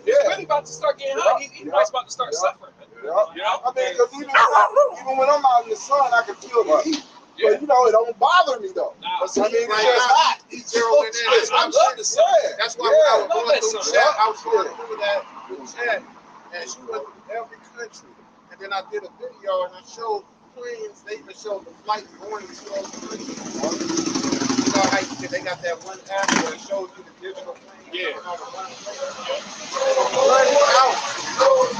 It's really about to start getting hot. He's about to start suffering. You know? I mean, because even when I'm out in the sun, I can feel the heat. But you know, it don't bother me though. Nah, I mean, it's just hot. He's zeroing in. I love the sun. That's why when I was going through chat, I was going through that chat, and she went through every country. And then I did a video and I showed planes. They even showed the flight going to those countries. You know how they got that one app where it shows you the digital plane. Yeah.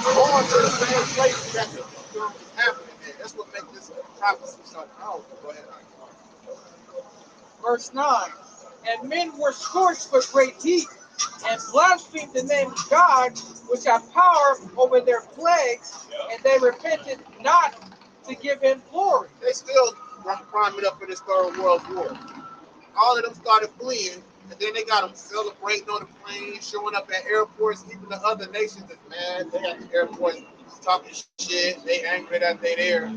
Going to the same place that the film is happening there. That's what makes this prophecy so powerful. Go ahead. Verse 9. And men were scorched with great heat, and blasphemed the name of God, which had power over their plagues, and they repented not to give him glory. They still priming up for this Third World War. All of them started fleeing, and then they got them celebrating on the plane, showing up at airports. Even the other nations is mad. They at the airport talking shit. They angry that they there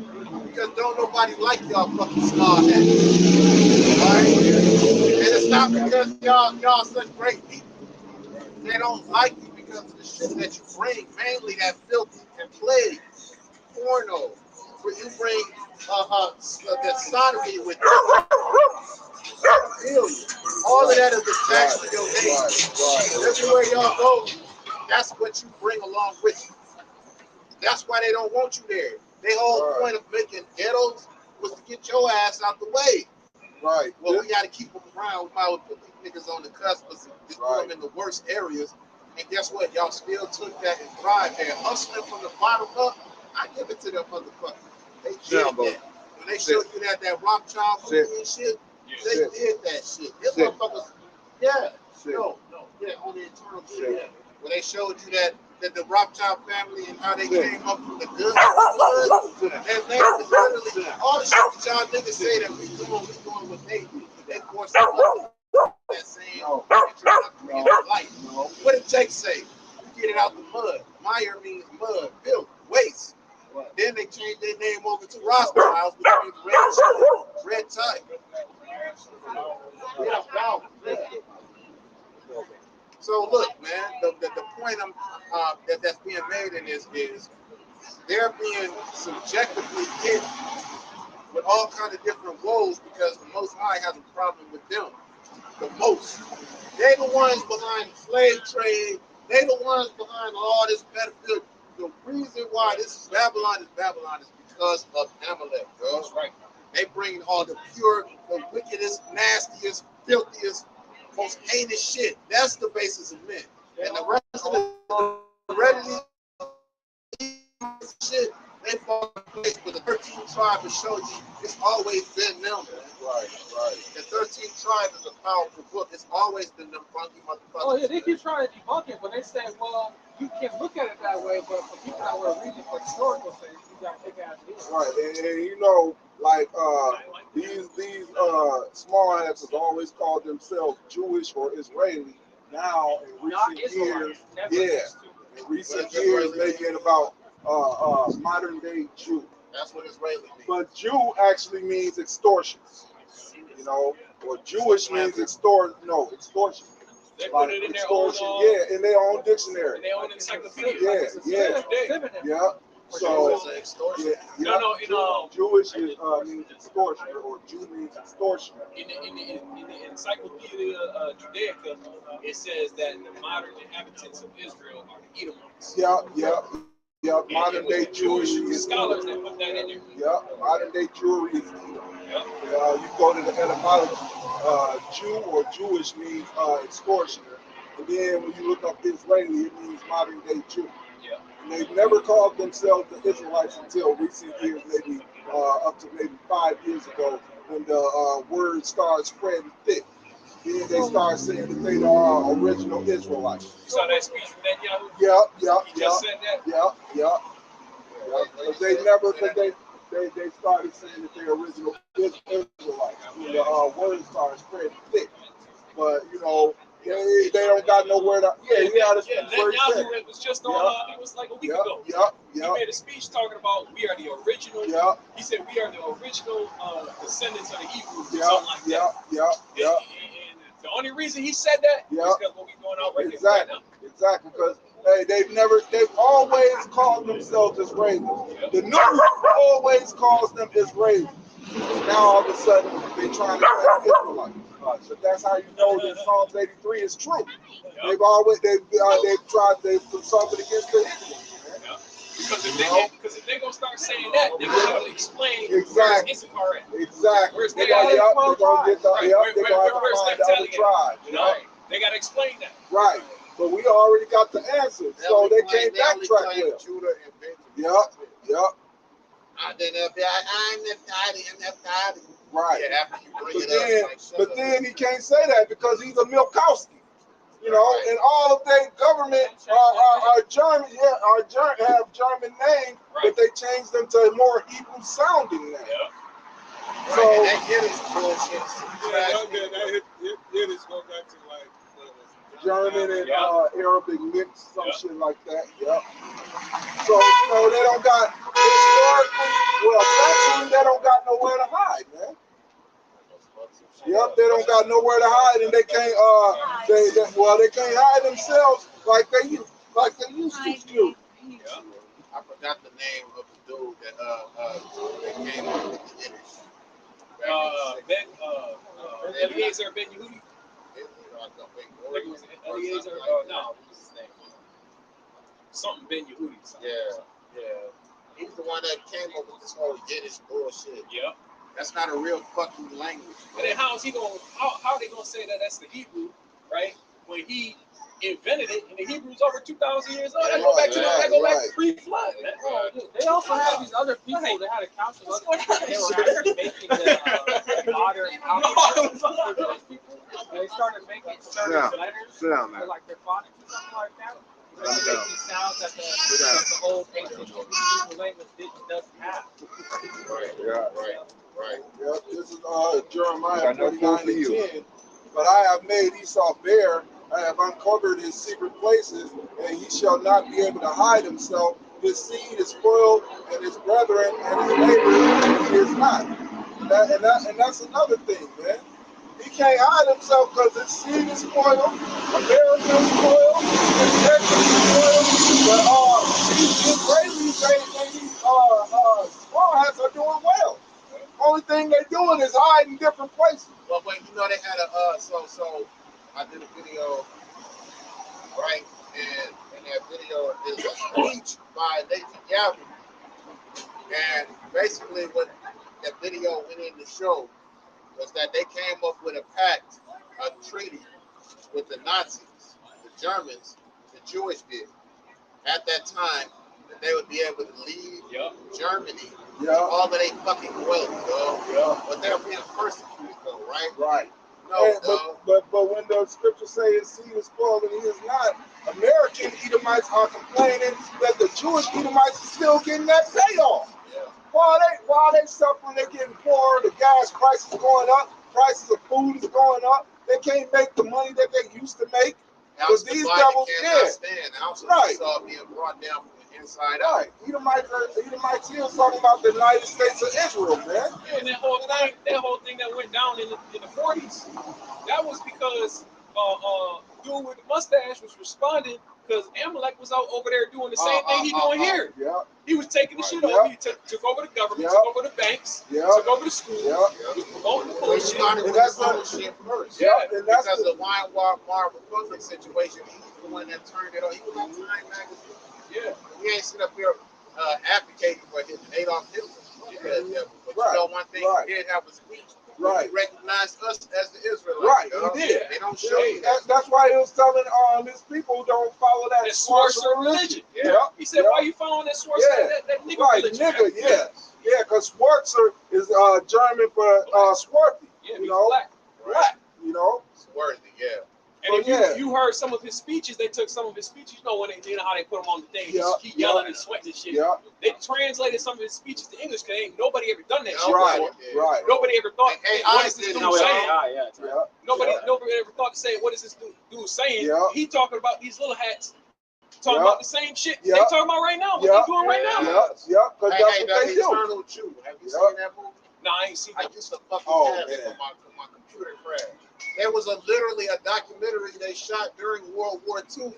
because don't nobody like y'all fucking small heads. Right? And it's not because y'all such great people. They don't like you because of the shit that you bring, mainly that filthy and plague, porno, where you bring that sodomy with you. All of that is attached to your name. Everywhere y'all go, that's what you bring along with you. That's why they don't want you there. Their whole point of making ghettos was to get your ass out the way. Right. Well, we got to keep them around. We might well put these niggas on the cusp, but just put them in the worst areas. And guess what? Y'all still took that and thrived there. Hustling from the bottom up, I give it to them motherfuckers. They did that. When they showed you that Rothschild movie and shit, they did that shit. This motherfuckers, on the internal shit. When they showed you that the Rothschild family and how they came up from the good, and they literally all the shit that y'all niggas say that we doing what they do. They force that same introductory life. What did Jake say? You get it out the mud. Meyer means mud, filth, waste. Then they changed their name over to Rothschild, which means red tie. So look, man, the point that's being made in this is they're being subjectively hit with all kinds of different woes because the Most High has a problem with them. The most. They the ones behind the slave trade. They the ones behind all this battlefield. The reason why this is Babylon is because of Amalek, girls. Right. They bring all the pure, the wickedest, nastiest, filthiest, most heinous shit. That's the basis of men. And the rest of the readily shit, they fall in place. But the 13th tribe will show you it's always been them. Right. The 13th tribe is a powerful book. It's always been them funky motherfuckers. Oh yeah, they keep trying to debunk it, but they say, well, you can look at it that way, but for people that were reading for historical things, you got to take it as it is. Right, and you know, like these small hats have always called themselves Jewish or Israeli. Now in recent years, making about modern day Jew. That's what Israeli means. But Jew actually means extortion. You know, or Jewish means extortion. They put it in their own, in their own dictionary. In their own encyclopedia. Yeah. So, extortion. yeah, No, Jewish is, means extortioner, or Jew means extortioner. In the Encyclopedia Judaica, it says that the modern inhabitants of Israel are the Edomites. Yeah. Modern day Jewish is scholars that put that in there. Yeah, modern day Jewry is Edom. Yep. You go to the etymology, Jew or Jewish means extortioner. And then when you look up Israeli, it means modern day Jew. Yeah. And they've never called themselves the Israelites until recent years, maybe up to maybe 5 years ago, when the word started spreading thick. Then they started saying that they are original Israelites. You saw that speech from Netanyahu? He just said that? Because they started saying that they're original Israelites. When the word started spreading thick. But, you know, they don't got nowhere to. Netanyahu was just on, it was like a week ago. He made a speech talking about we are the original. He said we are the original descendants of the Hebrews, something like that. And the only reason he said that is because what we're going out right now. Exactly, because they've always called themselves Israelis. The news always calls them Israelis. Now all of a sudden they're trying to claim Israelites. So that's how you know that Psalms 83 is true. They've consulted against the Israelites. Because if they're gonna start saying that, they're gonna have to explain exactly. Where's Issachar at? Exactly. Where's they're gonna get the other tribes. They gotta explain that. Right. But we already got the answers, so they can't backtrack with Judah and Benjamin. Yep. Right. Yeah, after you bring it up. But then he can't say that because he's a Milkowski. You know, and all of their government are German, have German names, but they changed them to a more Hebrew sounding name. So that Yiddish bullshit. Yiddish go back to like German and Arabic mix, some shit like that. So you know they don't got factually they don't got nowhere to hide, man. They don't got nowhere to hide, and they can't. They can't hide themselves like they used to do. I forgot the name of the dude that came up with the Yiddish. Eliezer Ben Yehudi. Eliezer, no, what's his name? Something Ben Yehudi. Yeah. He's the one that came up with this whole Yiddish bullshit. Yeah. That's not a real fucking language. But then how are they gonna say that that's the Hebrew, right? When he invented it, and the Hebrew's over 2,000 years old. That go back to pre-flood. They also had these other people. They had a council of other people. They were actually making the modern alphabet for those people. They started making certain letters, like their phonics or something like that. Making sounds that the old ancient Hebrew language doesn't have. Right. Yep, this is Jeremiah 49:10. But I have made Esau bare, I have uncovered his secret places, and he shall not be able to hide himself. His seed is spoiled, and his brethren and his neighbors he is not. And that's another thing, man. He can't hide himself because his seed is spoiled, America is spoiled, his neighbors is spoiled. But these Israelis, these small hats are doing well. Only thing they're doing is hiding different places. Well, you know they had so I did a video, right? And in that video is a speech by Nathan Gavin. And basically what that video went in to show was that they came up with a pact, a treaty with the Nazis, the Germans, the Jewish did. At that time, that they would be able to leave Germany, all of their fucking wealth, but they're being persecuted though, right? Right. No, but when the scriptures say his seed is spoiled and he is not, American Edomites are complaining that the Jewish Edomites are still getting that payoff. While they suffering, they're getting poorer, the gas prices going up, prices of food is going up, they can't make the money that they used to make. Because these devils right. Saw being brought down from the inside out. Edomites here talking about the United States of Israel, man. And that whole thing that went down in the 40s, that was because dude with the mustache was responding Because Amalek was out over there doing the same thing he doing here. Yeah. He was taking the shit over. He took over the government, took over the banks, took over the schools. He was promoting the He bullshit. started with his own shit first. Yeah, and that's Because the Weimar Republic situation, he was the one that turned it on. He was on Time magazine. Yeah. We ain't sit up here advocating for Adolf Hitler. But you know, one thing he did have a speech. Right. He recognized us as the Israelites. Right, dog. he did. They don't show you that. That's why he was telling these people who don't follow that Swartzer religion. Yeah. He said, why are you following that Swartzer? That nigga religion. Nigga, yeah, because Swartzer is German for swarthy. Yeah, you know, black. You know, Swarthy, yeah. And if you heard some of his speeches, they took some of his speeches. You know when you know how they put him on the thing, he yelling and sweating and shit. Yeah. They translated some of his speeches to English because ain't nobody ever done that shit Right, before. right. Nobody ever thought, what is this dude saying? Nobody ever thought to say, what is this dude saying? Yeah. He talking about these little hats, talking about the same shit they Yeah. talking about right now, what they doing right now. Yeah, because that's what they do. Eternal Jew. Have you seen that movie? No, I ain't seen I that. used to fucking have it when my computer crashed. There was literally a documentary they shot during World War II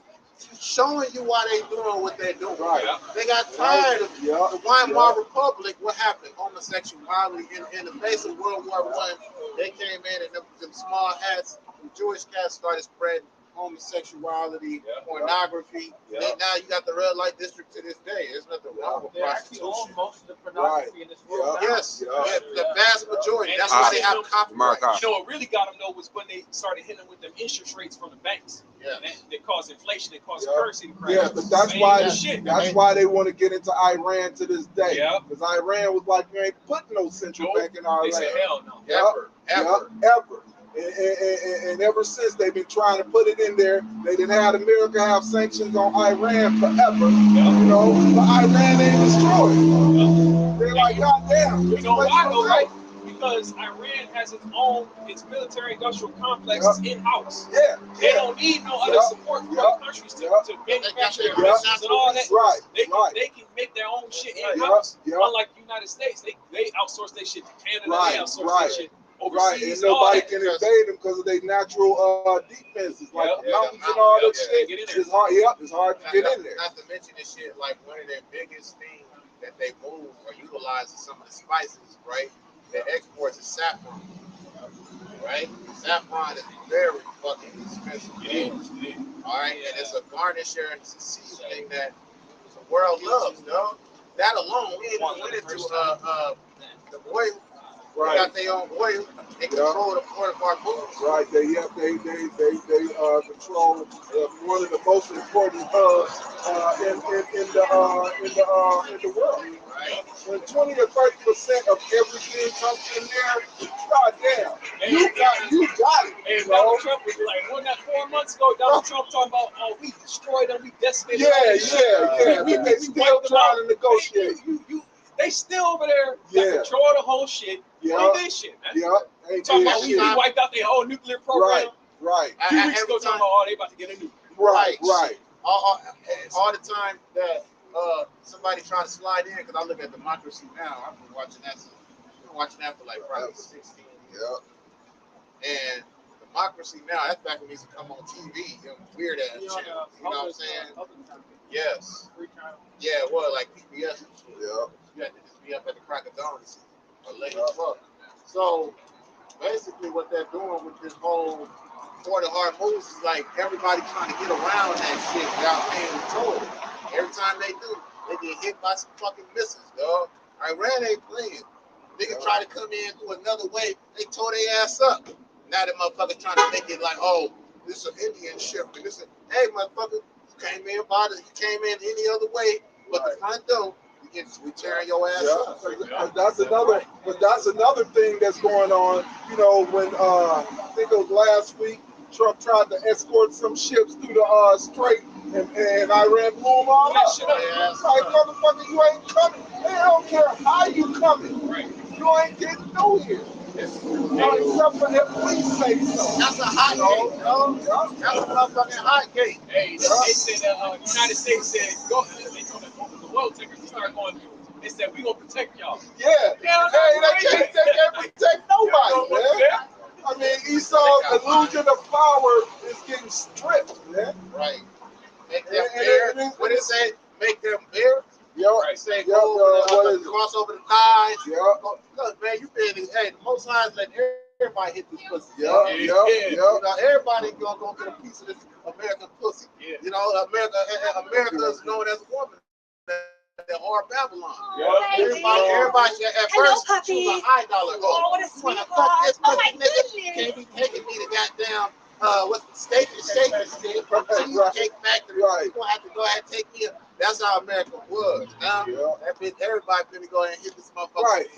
showing you why they doing what they're doing. Right. They got tired of the Weimar Republic. What happened? Homosexuality. In the face of World War I, they came in and them small hats, the Jewish cats started spreading homosexuality, pornography. Now you got the red light district to this day. There's nothing wrong with prostitution. Most of the pornography in this world. Yes, the vast majority. That's why they have copyright. You know what really got them though was when they started hitting them with them interest rates from the banks. Yeah, they caused inflation. They caused currency to crash. Yeah, but that's why they want to get into Iran to this day. Yeah, because Iran was like, you ain't putting no central bank in Iran. They said hell no. Ever. And ever since they've been trying to put it in there, they didn't have America have sanctions on Iran forever. You know, but Iran ain't destroyed. They're like, goddamn. You know why though, right? Because Iran has its military industrial complexes in-house. Yeah. They don't need no other support from other countries to manufacture their missiles and all that. Right. They can make their own shit in-house. Unlike the United States, they outsource their shit to Canada. They outsource their shit overseas. And nobody can invade them because of their natural defenses, like the mountains and all that shit. It's hard. It's hard to get in there. Not to mention this shit, like one of their biggest things that they move or utilize is some of the spices, right? Their exports is saffron, right? Saffron is very fucking expensive. All right, and it's a garnisher and it's a seasoning that the world loves, dog. That alone, we even went into the oil. They got their own oil. They control the port of our boots. Right. They control one of the most important hubs in the world. Right. When 20 or 30% of everything comes in there, goddamn, you got it. And Donald Trump was like, wasn't that 4 months ago? Donald Trump talking about, oh, we destroyed them, we decimated them. We still trying to negotiate. They still over there got control of the whole shit. They did shit, man. Talking about we wiped out their whole nuclear program. Right. 2 weeks ago, talking about, oh, they about to get a nuke. Right. All the time that somebody trying to slide in, because I look at Democracy Now. I've been watching that for like probably 16 years. And Democracy Now, that's back when it used to come on TV, weird ass channel. You know what I'm saying? Yes. Yeah, well, like PBS and shit. You had to just be up at the crack of dawn to see or late as fuck. So basically what they're doing with this whole Port of Hard Moves is like everybody trying to get around that shit without paying the toll. Every time they do, they get hit by some fucking missiles, dog. Iran ain't playing. Niggas try to come in through another way, they tore their ass up. Now that motherfucker trying to make it like, oh, this is an Indian ship. And this is, hey, motherfucker, you came in any other way, but the front door, we tearing your ass up. That's another thing that's going on. You know, when I think it was last week, Trump tried to escort some ships through the strait, and Iran blew them all up. Like, motherfucker, you ain't coming. They don't care how you coming. You ain't getting through here. Except for if we say so. That's a hot gate, dog. That's a motherfucking hot gate. Hey, they said the United States said, go. They told the world takers to start going through. They said, we gonna protect y'all. Yeah. They can't protect nobody, man. I mean, Esau's illusion of power is getting stripped, man. Right. letting everybody hit this pussy. Yeah. You know, everybody gonna get a piece of this American pussy. Yeah. You know, America is known as a woman. The hard Babylon. Everybody at first she was an high dollar. Oh, what a sweet fuck this pussy nigga. Can't be taking me to goddamn what's the steak and shake and shit from Cheesecake Factory. You're gonna have to go ahead and take me. That's how America was. Now that bitch, everybody finna go ahead and hit this motherfucker. Right.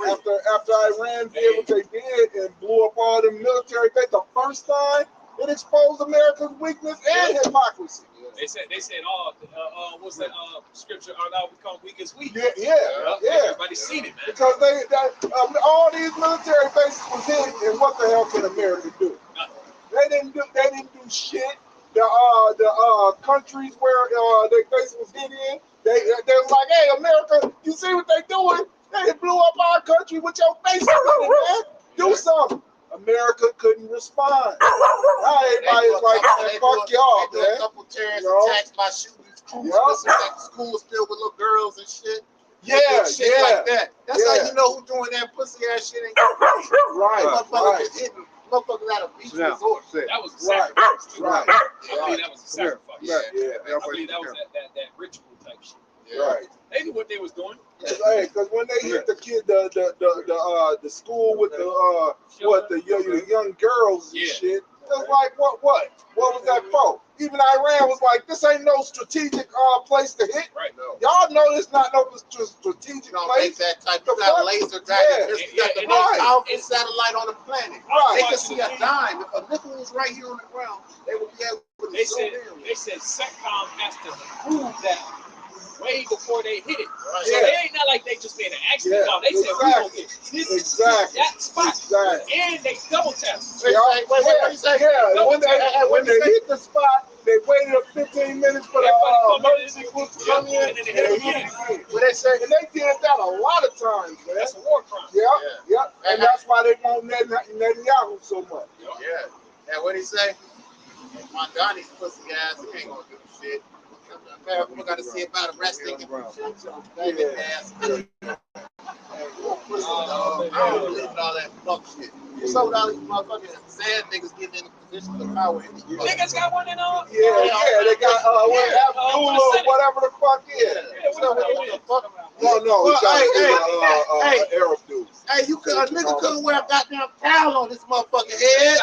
After Iran did what they did and blew up all the military base the first time, it exposed America's weakness and hypocrisy. They said, what's that scripture? Now become weak as weak. Yeah. Everybody's seen it, man. Because all these military bases was hit, and what the hell can America do? They didn't do shit. The countries where their base was hit in, they was like, hey, America, you see what they doing? They blew up our country with your base in it, man. Do something. America couldn't respond. Now everybody's like, fuck y'all, man. A couple terrorist attacks by shooting schools filled with little girls and shit. Shit like that. That's how you know who doing that pussy ass shit ain't right. Motherfuckers at a beach resort. That was a sacrifice too. Right. I believe that was a sacrifice. Yeah. I believe that was that ritual type shit. Right. They knew what they was doing. Hey, because when they hit the kid, the school with the young girls and shit, it was like, what was that for? Even Iran was like, this ain't no strategic place to hit. Right. No. Y'all know it's not no strategic place. That type. You got a laser dragon. You got the most powerful satellite on the planet. Right. They could see a dime. If a nickel was right here on the ground, they would be able to zoom in. They said SETCOM has to prove that way before they hit it. Right. So they ain't not like they just made an accident. No, they said we gonna get this that spot. And they double tapped. When they hit the spot, they waited up 15 minutes for the emergency group to come in and they hit it. But they say, and they did that a lot of times, man. That's a war crime. Yep. And that's why they want Netanyahu so much. Yeah. And what he say? Mondani's pussy ass, he ain't gonna do shit. We gotta see about arresting him. Ass. I don't believe in all that fuck shit. So all these motherfucking sad niggas getting in the position of power. Niggas got one and all. Yeah, they got Abdullah or whatever the fuck is. No, he got Arab dudes. Hey, a nigga couldn't wear a goddamn towel on this motherfucking head.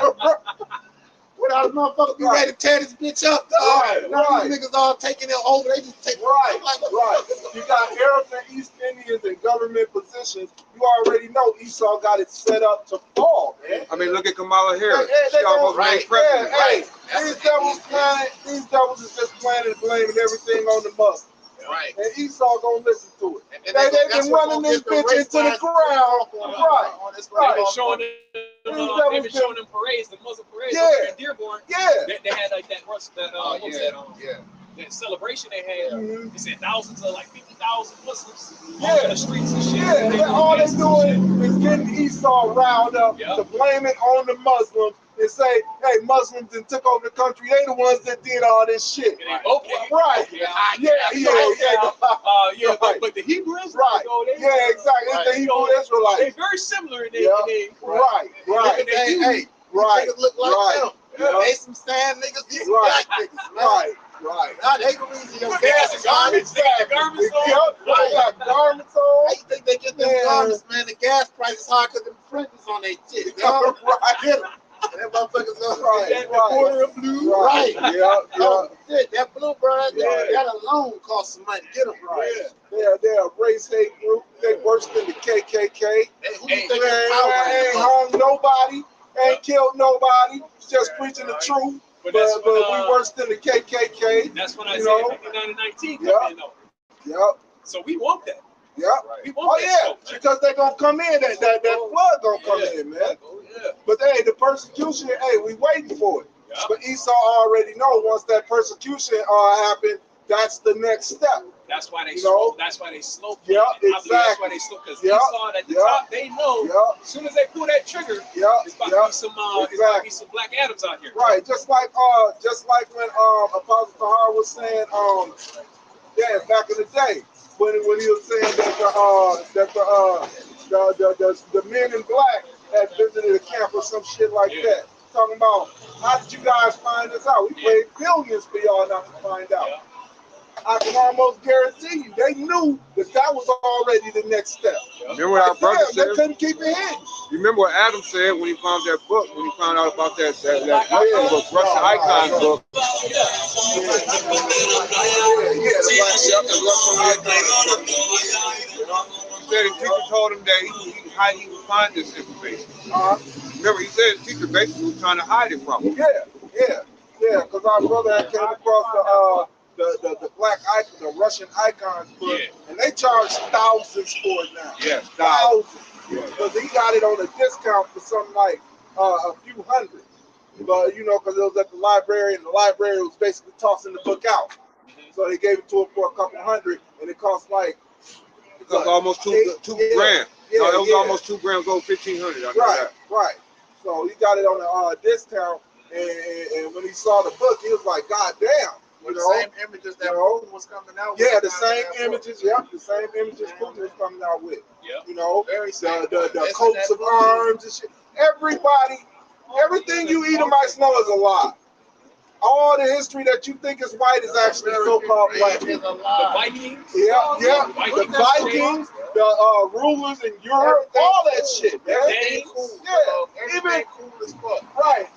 Without a motherfucker be ready to tear this bitch up, dog. Now these niggas all taking it over. They just take right. You got Arabs and East Indians in government positions. You already know Esau got it set up to fall, man. I mean, look at Kamala Harris. She almost made president. These devils is just planning and blaming everything on the Muslims. Right. And Esau gonna listen to it. They've been running this bitch into the ground. Right. They've been showing them parades, the Muslim parades in Dearborn. Yeah. They had like that celebration they had. They said thousands of 50,000 Muslims on the streets and shit. Yeah, all they're doing is getting Esau riled up to blame it on the Muslims and say, hey, Muslims that took over the country, they the ones that did all this shit. Right. But the Hebrews, exactly. It's the Hebrew Israelites. They're very similar in their Right. Hey, niggas look like them. They some sand niggas, these black niggas, man. Right. Now they can read your gas garments. They got garments on. How you think they get them garments, man? The gas price is high because them printers on their shit. Get them. And that motherfuckers that border of blue. Right. Shit, that blue, bro, that alone costs some money. Get them. They're a race hate group. They worse than the KKK. Who you think ain't harmed nobody, ain't killed nobody, just preaching the truth. But we worse than the KKK. That's when I said 59 and 19 come in, though. So we want that. We want that. Because they're going to come in. That flood going to come in, man. But hey, the persecution, we waiting for it. But Esau already know once that persecution happened, that's the next step. That's why they slow. That's why they slow. Exactly. That's why they slow. Because Esau at the top, they know as soon as they pull that trigger, it's about to be some some Black Adams out here. Right. Just like when Apostle Tahar was saying, back in the day when he was saying that the men in black had visited a camp or some shit like that. Talking about, how did you guys find this out? We paid billions for y'all not to find out. I can almost guarantee you, they knew that was already the next step. Remember what our brother said? They couldn't keep it hidden. You remember what Adam said when he found that book, when he found out about that book, Russian Icons book? The Russian Icons. He said his teacher told him that how he would find this information. Remember, he said his teacher basically was trying to hide it from him. Yeah, because our brother had came across the black icon, the Russian Icons book, and they charge thousands for it now. Yes, thousands. Because he got it on a discount for something like a few hundred. But because it was at the library, and the library was basically tossing the book out. So they gave it to him for a couple hundred, and it cost like almost two grand. It was almost 2 grand, go 1,500. Right. So he got it on a discount, and when he saw the book, he was like, "God damn!" The same images that Putin was coming out with. Yeah, the same images. Yep, the same images Putin was coming out with. The coats of arms and shit. Everything you Edomites know is a lie. All the history that you think is white is actually so-called black. The Vikings. Yeah. The Vikings, the rulers in Europe, all that shit. Everything cool. Yeah, even cool as fuck. Right,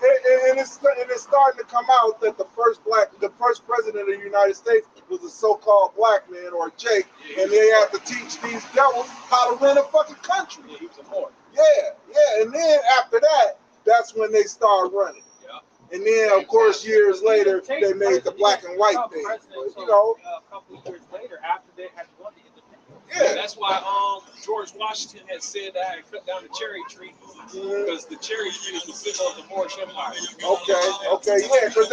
and it's starting to come out that the first president of the United States was a so-called black man or a Jake, and they have to teach these devils how to run a fucking country. Yeah, he was a Moor. Yeah, and then after that, that's when they start running. And then, of course, years later, they made the black and white thing. But, a couple of years later, after they had won the independence. Yeah. That's why George Washington had said that I had cut down the cherry tree because the cherry tree is the symbol of the Moorish Empire. Okay, yeah, because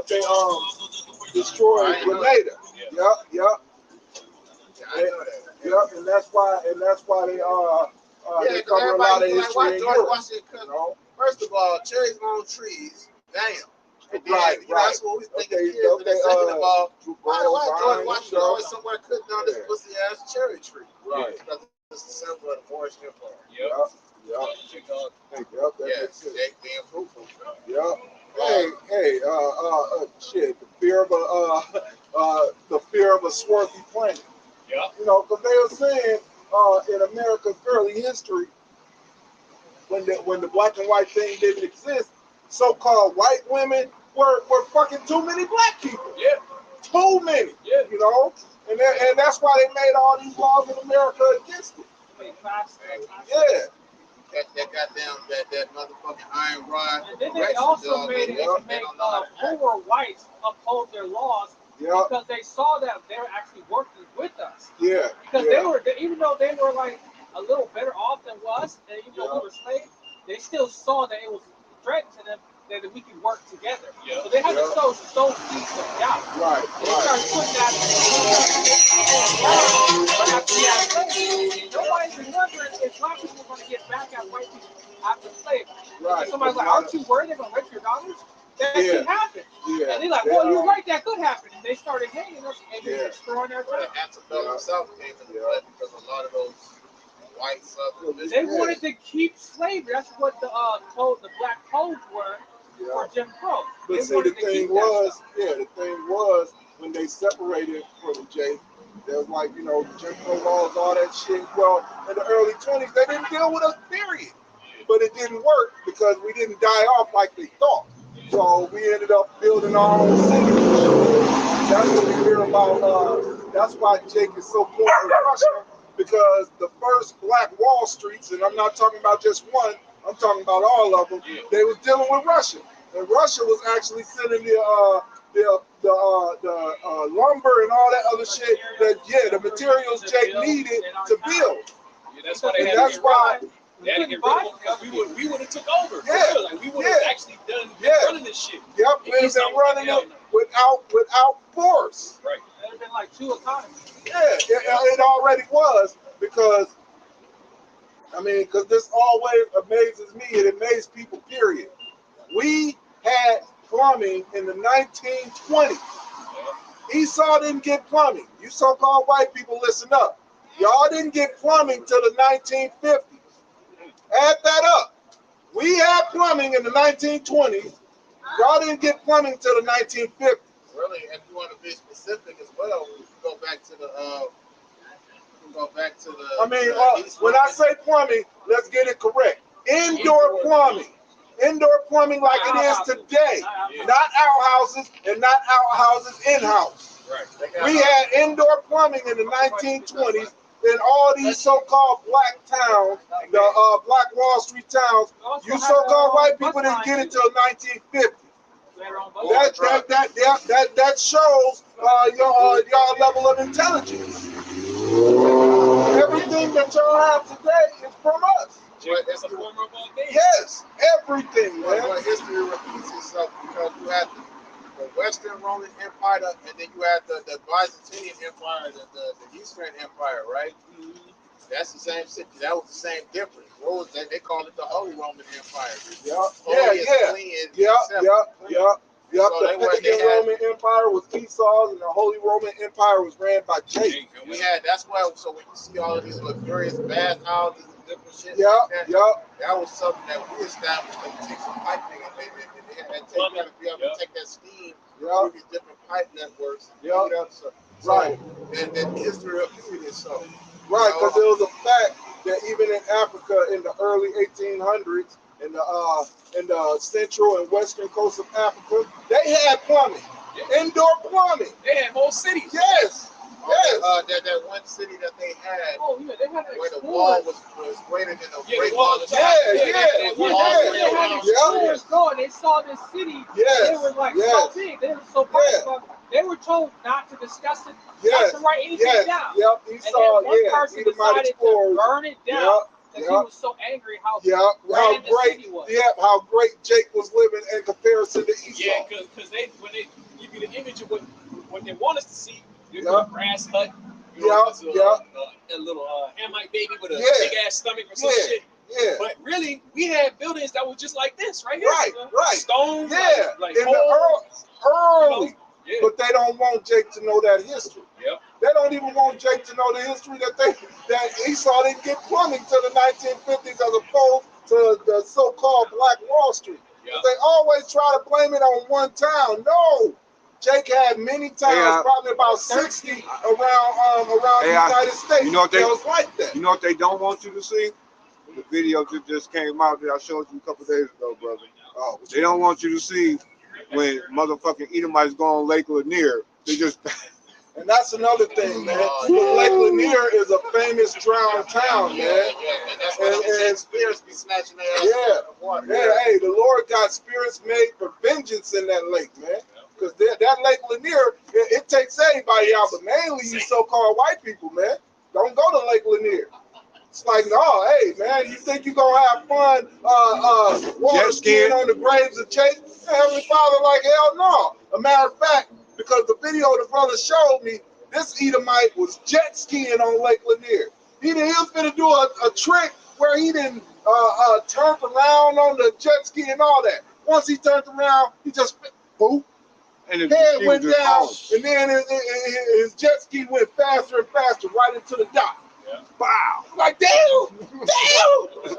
they destroyed Grenada. Yep, and that's why they cover a lot of history in Europe. First of all, cherries on trees, damn. And then, right. That's what we think of kids. And then second of all, why George Washington always somewhere cutting down this pussy ass cherry tree? Right. Because it's the symbol of the Moorish Empire. Jake being fruitful. Shit, the fear of a swarthy planet. Because they were saying in America's early history, when the black and white thing didn't exist, so-called white women were fucking too many black people. Yeah. Too many. Yeah. And that's why they made all these laws in America against it. Yeah. That goddamn that motherfucking iron rod. And then they also made it to make poor whites uphold their laws because they saw that they were actually working with us. Yeah. Because even though they were like a little better off than us, and even though we were slaves, they still saw that it was a threat to them that we could work together. So they had to sow seeds of doubt. Right. They started putting that after we had slaves. Nobody's remembering if black people were going to get back at white people after slavery. Right. Somebody's like, aren't you worried they're going to rape your daughters? That could happen. And they're like, well, you're right, that could happen. And they started hating us and destroying our country. Antebellum himself came into play because a lot of those white Southerners. They wanted to keep slavery. That's what the black codes were for Jim Crow. But see, the thing was, when they separated from the J, there was like, Jim Crow laws, all that shit. Well, in the early 20s, they didn't deal with us, period. But it didn't work because we didn't die off like they thought. So we ended up building our own city. That's what we hear about. That's why Jake is so poor in Russia, because the first black Wall Streets, and I'm not talking about just one, I'm talking about all of them, they was dealing with Russia. And Russia was actually sending the lumber and all that other shit, the materials Jake needed to build. That's why they had to get rid of because we would have took over. We would have actually been running this shit. Yep, we've been running it without force. Right. It would have been like two economies. Yeah, it already was because this always amazes me. It amazes people, period. We had plumbing in the 1920s. Esau didn't get plumbing. You so-called white people, listen up. Y'all didn't get plumbing till the 1950s. Add that up. We had plumbing in the 1920s. Y'all didn't get plumbing till the 1950s. Really, if you want to be specific as well, we can go back to the. I mean, when I say plumbing, let's get it correct. Indoor plumbing. Indoor plumbing like it is today. Not outhouses and not outhouses in-house. Right. We had indoor plumbing in the 1920s in all these so-called black towns, the Black Wall Street towns. You so-called white people didn't get it till 1950. That shows y'all level of intelligence. Everything that y'all have today is from us. It's a form of Yes, everything, man. But history repeats itself because you had the Western Roman Empire, and then you had the Byzantine Empire, the Eastern Empire, right? Mm-hmm. That's the same city. That was the same difference. What was that? They called it the Holy Roman Empire. Yep. The pagan Roman Empire was Esau's, and the Holy Roman Empire was ran by Jake. And we had, that's why, so when you see all of these luxurious bathhouses and different shit that was something that we established to take some piping and they had to be able to take that steam through these different pipe networks. Right. And then history repeated itself. Right, because it was a fact that even in Africa in the early 1800s, in the central and western coast of Africa, they had plumbing, indoor plumbing. They had whole cities. Yes. That one city that they had, They had where the wall was greater than the Great Wall of China. They saw this city. They were like so big. They were so big. They were told not to discuss it, not to write anything down. And then one person decided to burn it down because he was so angry how great Jake was living in comparison to Esau. Yeah, because when they give you the image of what they want us to see, you know, a grass hut, a little Hamite baby with a big ass stomach or some shit. Yeah. But really, we had buildings that were just like this right here. Right. Stone. Like in the early. Yeah. But they don't want Jake to know that history. Yep. They don't even want Jake to know the history that Esau didn't get plumbing till the 1950s as opposed to the so-called Black Wall Street. Yep. They always try to blame it on one town. No. Jake had many towns, probably about 60 around the United States. You know what they was like that. You know what they don't want you to see? The video that just came out that I showed you a couple days ago, brother. Oh, they don't want you to see when motherfucking Edomites go on Lake Lanier. They just and that's another thing, man. Lake Lanier is a famous drowned town, man. And spirits be snatching their ass out of the water. Hey, the Lord got spirits made for vengeance in that lake, man. Because that Lake Lanier, it takes everybody out, but mainly you so-called white people, man. Don't go to Lake Lanier. It's like, no, hey, man, you think you're going to have fun water skiing on the graves of Jake? Heavenly Father, like, hell no. A matter of fact, because the video the brother showed me, this Edomite was jet skiing on Lake Lanier. He was going to do a trick where he didn't turn around on the jet ski and all that. Once he turned around, he just, boop. And his head went down, and then his jet ski went faster and faster right into the dock. Yeah. Wow! Like damn! I was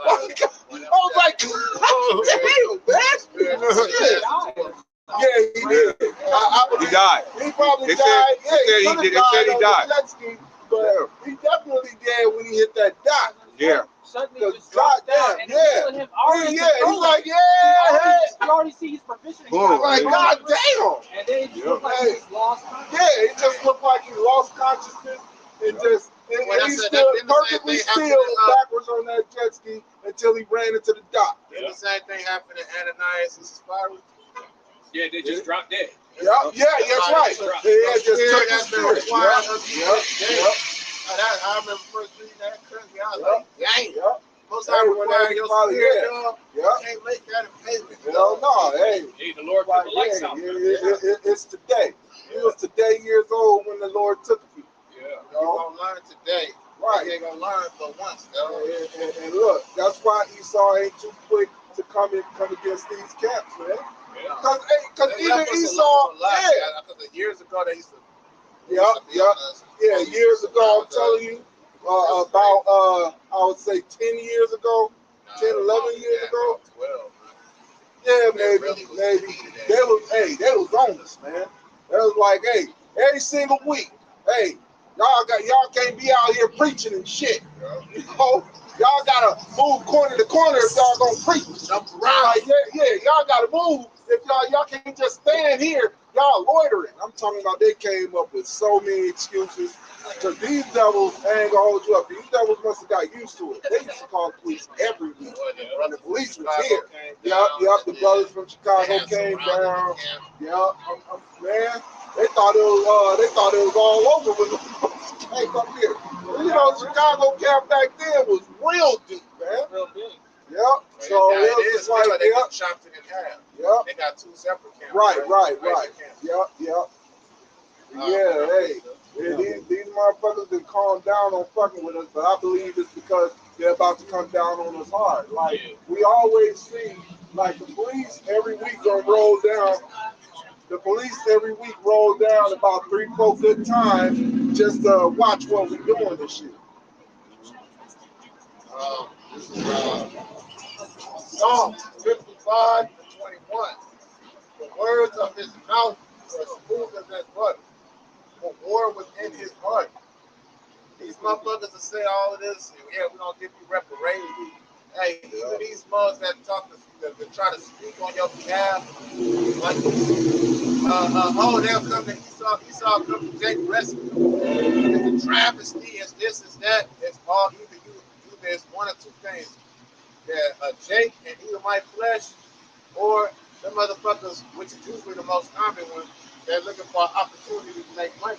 like, damn, man! Yeah, he did. He died. He probably died. They said he died. Jet ski, but he definitely dead when he hit that dock. Yeah. Suddenly just dropped down, and him already he's like, you already see his proficiency. Like, god damn! And then it looked like he lost consciousness. Yeah, it just looked like he lost consciousness. And just he stood perfectly still backwards on that jet ski until he ran into the dock. Yeah. The same thing happened to Ananias and Sapphira. Yeah, they just dropped dead. That's right. They just took his spirit. I remember first reading that currently. I was like, dang. Most I require your spirit, you can't make that a payment. No, hey, the Lord put the lights out. It's today. He was today years old when the Lord took you. Yeah, you're gonna learn today. Right, you ain't gonna learn but once. And look, that's why Esau ain't too quick to come against these camps, man. Because even Esau, because years ago they used to. Years ago, I'm telling you, about I would say 10 years ago, 10, 11 years ago. 12. Yeah, maybe. They was on us, man. They was like, hey, every single week, hey, y'all can't be out here preaching and shit. You know, y'all gotta move corner to corner if y'all gonna preach. Jump around. Like, yeah, y'all gotta move. If y'all can't just stand here, y'all loitering. I'm talking about they came up with so many excuses. Because these devils ain't gonna hold you up. These devils must have got used to it. They used to call the police every week. And the police was here. Yep, the brothers from Chicago came down. Yep, man. They thought it was all over when the police came up here. You know, Chicago camp back then was real deep, man. Real big. Yep. So it was just like, they got chopped it in half. Yep. They got two separate camps. Right. Yep. Yeah, hey. Yeah, these motherfuckers been calmed down on fucking with us, but I believe it's because they're about to come down on us hard. Like, we always see, like, the police every week gonna roll down. The police every week roll down about 3-4 good times just to watch what we doing and shit. This is Psalm 55 to 21. The words of his mouth are smooth as butter. For war within his heart. These motherfuckers will say all of this, yeah, we're gonna give you reparations. Hey, even these mugs that try to speak on your behalf, like they'll come to Esau come to Jacob rescue. It's a travesty, it's this, it's that, it's all either it's one or two things. That Jake and Edomite flesh, or the motherfuckers, which is usually the most common one, they're looking for an opportunity to make money.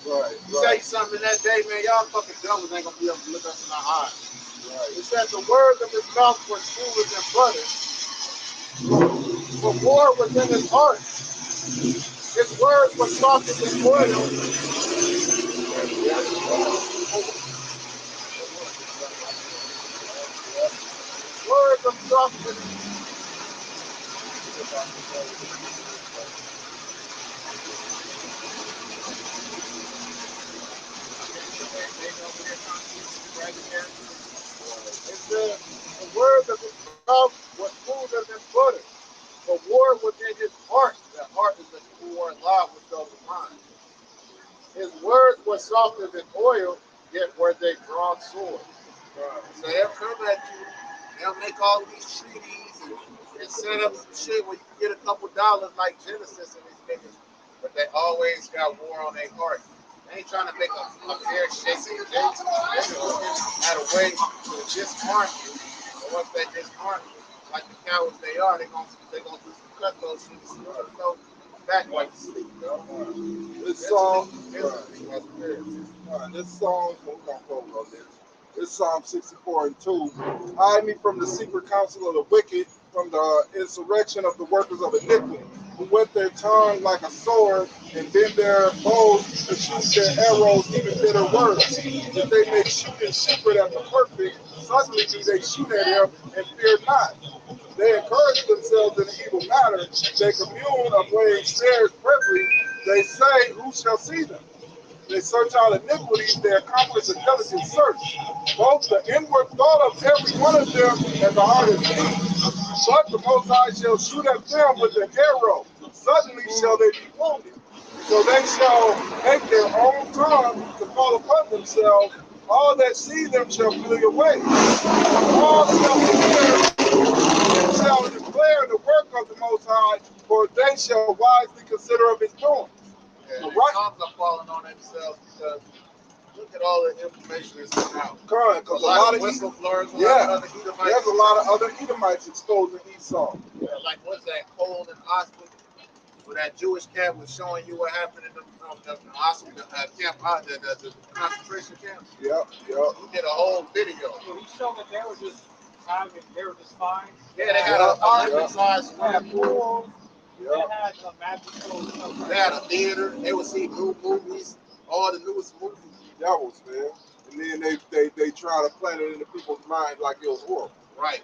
Right. Tell you something in that day, man, y'all fucking devils ain't gonna be able to look us in our eyes. Right. It says the words of his mouth were smoother than butter, but war was in his heart. His words were softer than oil. Words of softness. It says the words of his mouth were smoother than butter, but war within his heart. The heart is the core law which goes the mind. His words were softer than oil, yet were they drawn swords. So they'll come at you, they'll make all these treaties and set up some shit where you can get a couple dollars like Genesis and these niggas, but they always got war on their heart. They ain't trying to make a fair shake. They're looking at a way to disarm you. And once they disarm you, like the cowards they are, they're gonna do some cutthroat shit to go back while you sleep, yo. This song, we're gonna go on this. This Psalm 64 and 2. Hide me from the secret counsel of the wicked, from the insurrection of the workers of iniquity, who whet their tongue like a sword, and bend their bows to shoot their arrows, even bitter words. That they may shoot in secret at the perfect, suddenly do they shoot at him and fear not. They encourage themselves in evil matter. They commune of laying snares privily. They say, who shall see them? They search out iniquities, they accomplish a diligent search. Both the inward thought of every one of them and the heart is deep. But the Most High shall shoot at them with an arrow. Suddenly shall they be wounded. So they shall make their own tongue to fall upon themselves. All that see them shall flee away. All shall fear and shall declare the work of the Most High, for they shall wisely consider of his doing. Yeah, the tongues are falling on themselves because look at all the information that's coming out. Correct, because a lot of whistleblowers, there's a lot of other Edomites exposing Esau. Yeah, like what's that, Cole and Oscar, where that Jewish cat was showing you what happened in the concentration camp. Yep. He did a whole video. So he showed that they were just fine. Yeah, they had an Olympic-sized swimming pool. They had a magical stuff. They had a theater. They would see new movies, all the newest movies. Devils, man. And then they try to plant it into people's minds like it was horrible. Right.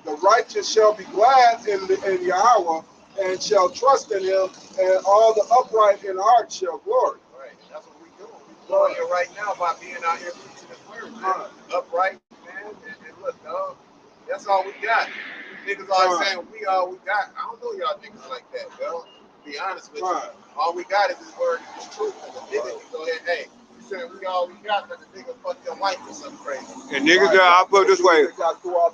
The righteous shall be glad in Yahweh and shall trust in him, and all the upright in heart shall glory. Right. That's what we're doing. We're doing it right now by being out here preaching the man. Upright, man. And look, dog, that's all we got. Niggas always saying we all we got. I don't know y'all niggas like that, yo. To be honest with you, all we got is this word, is truth. And the nigga can go ahead, hey, you said we all we got, but the nigga fuck your wife or something crazy. And niggas, I'll put it this way,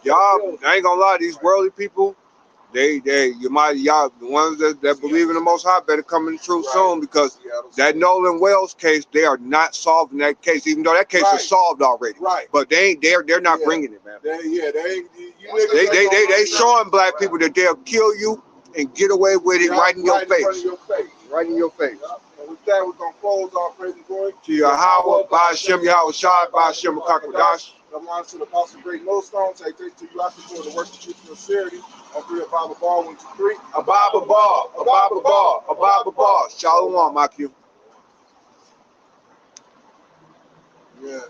y'all, I ain't gonna lie, these worldly people, y'all, the ones that believe in the Most High better come in the truth soon, because that Nolan Wells case, they are not solving that case, even though that case is solved already. Right. But they're not bringing it, man. They showing black people that they'll kill you and get away with it right in your face. Right in your face. And with that, we're gonna close our praise and glory to Yahweh, by Hashem, Yahweh Shai, by Hashem, Kakadash. Come on to the Apostle Great Millstone. Take this to you after for the worship of sincerity. On 3 Ababa Bar, 1, 2, 3. Ababa Bar, Ababa Bar, Ababa Bar. Shalom, Makia. Yeah.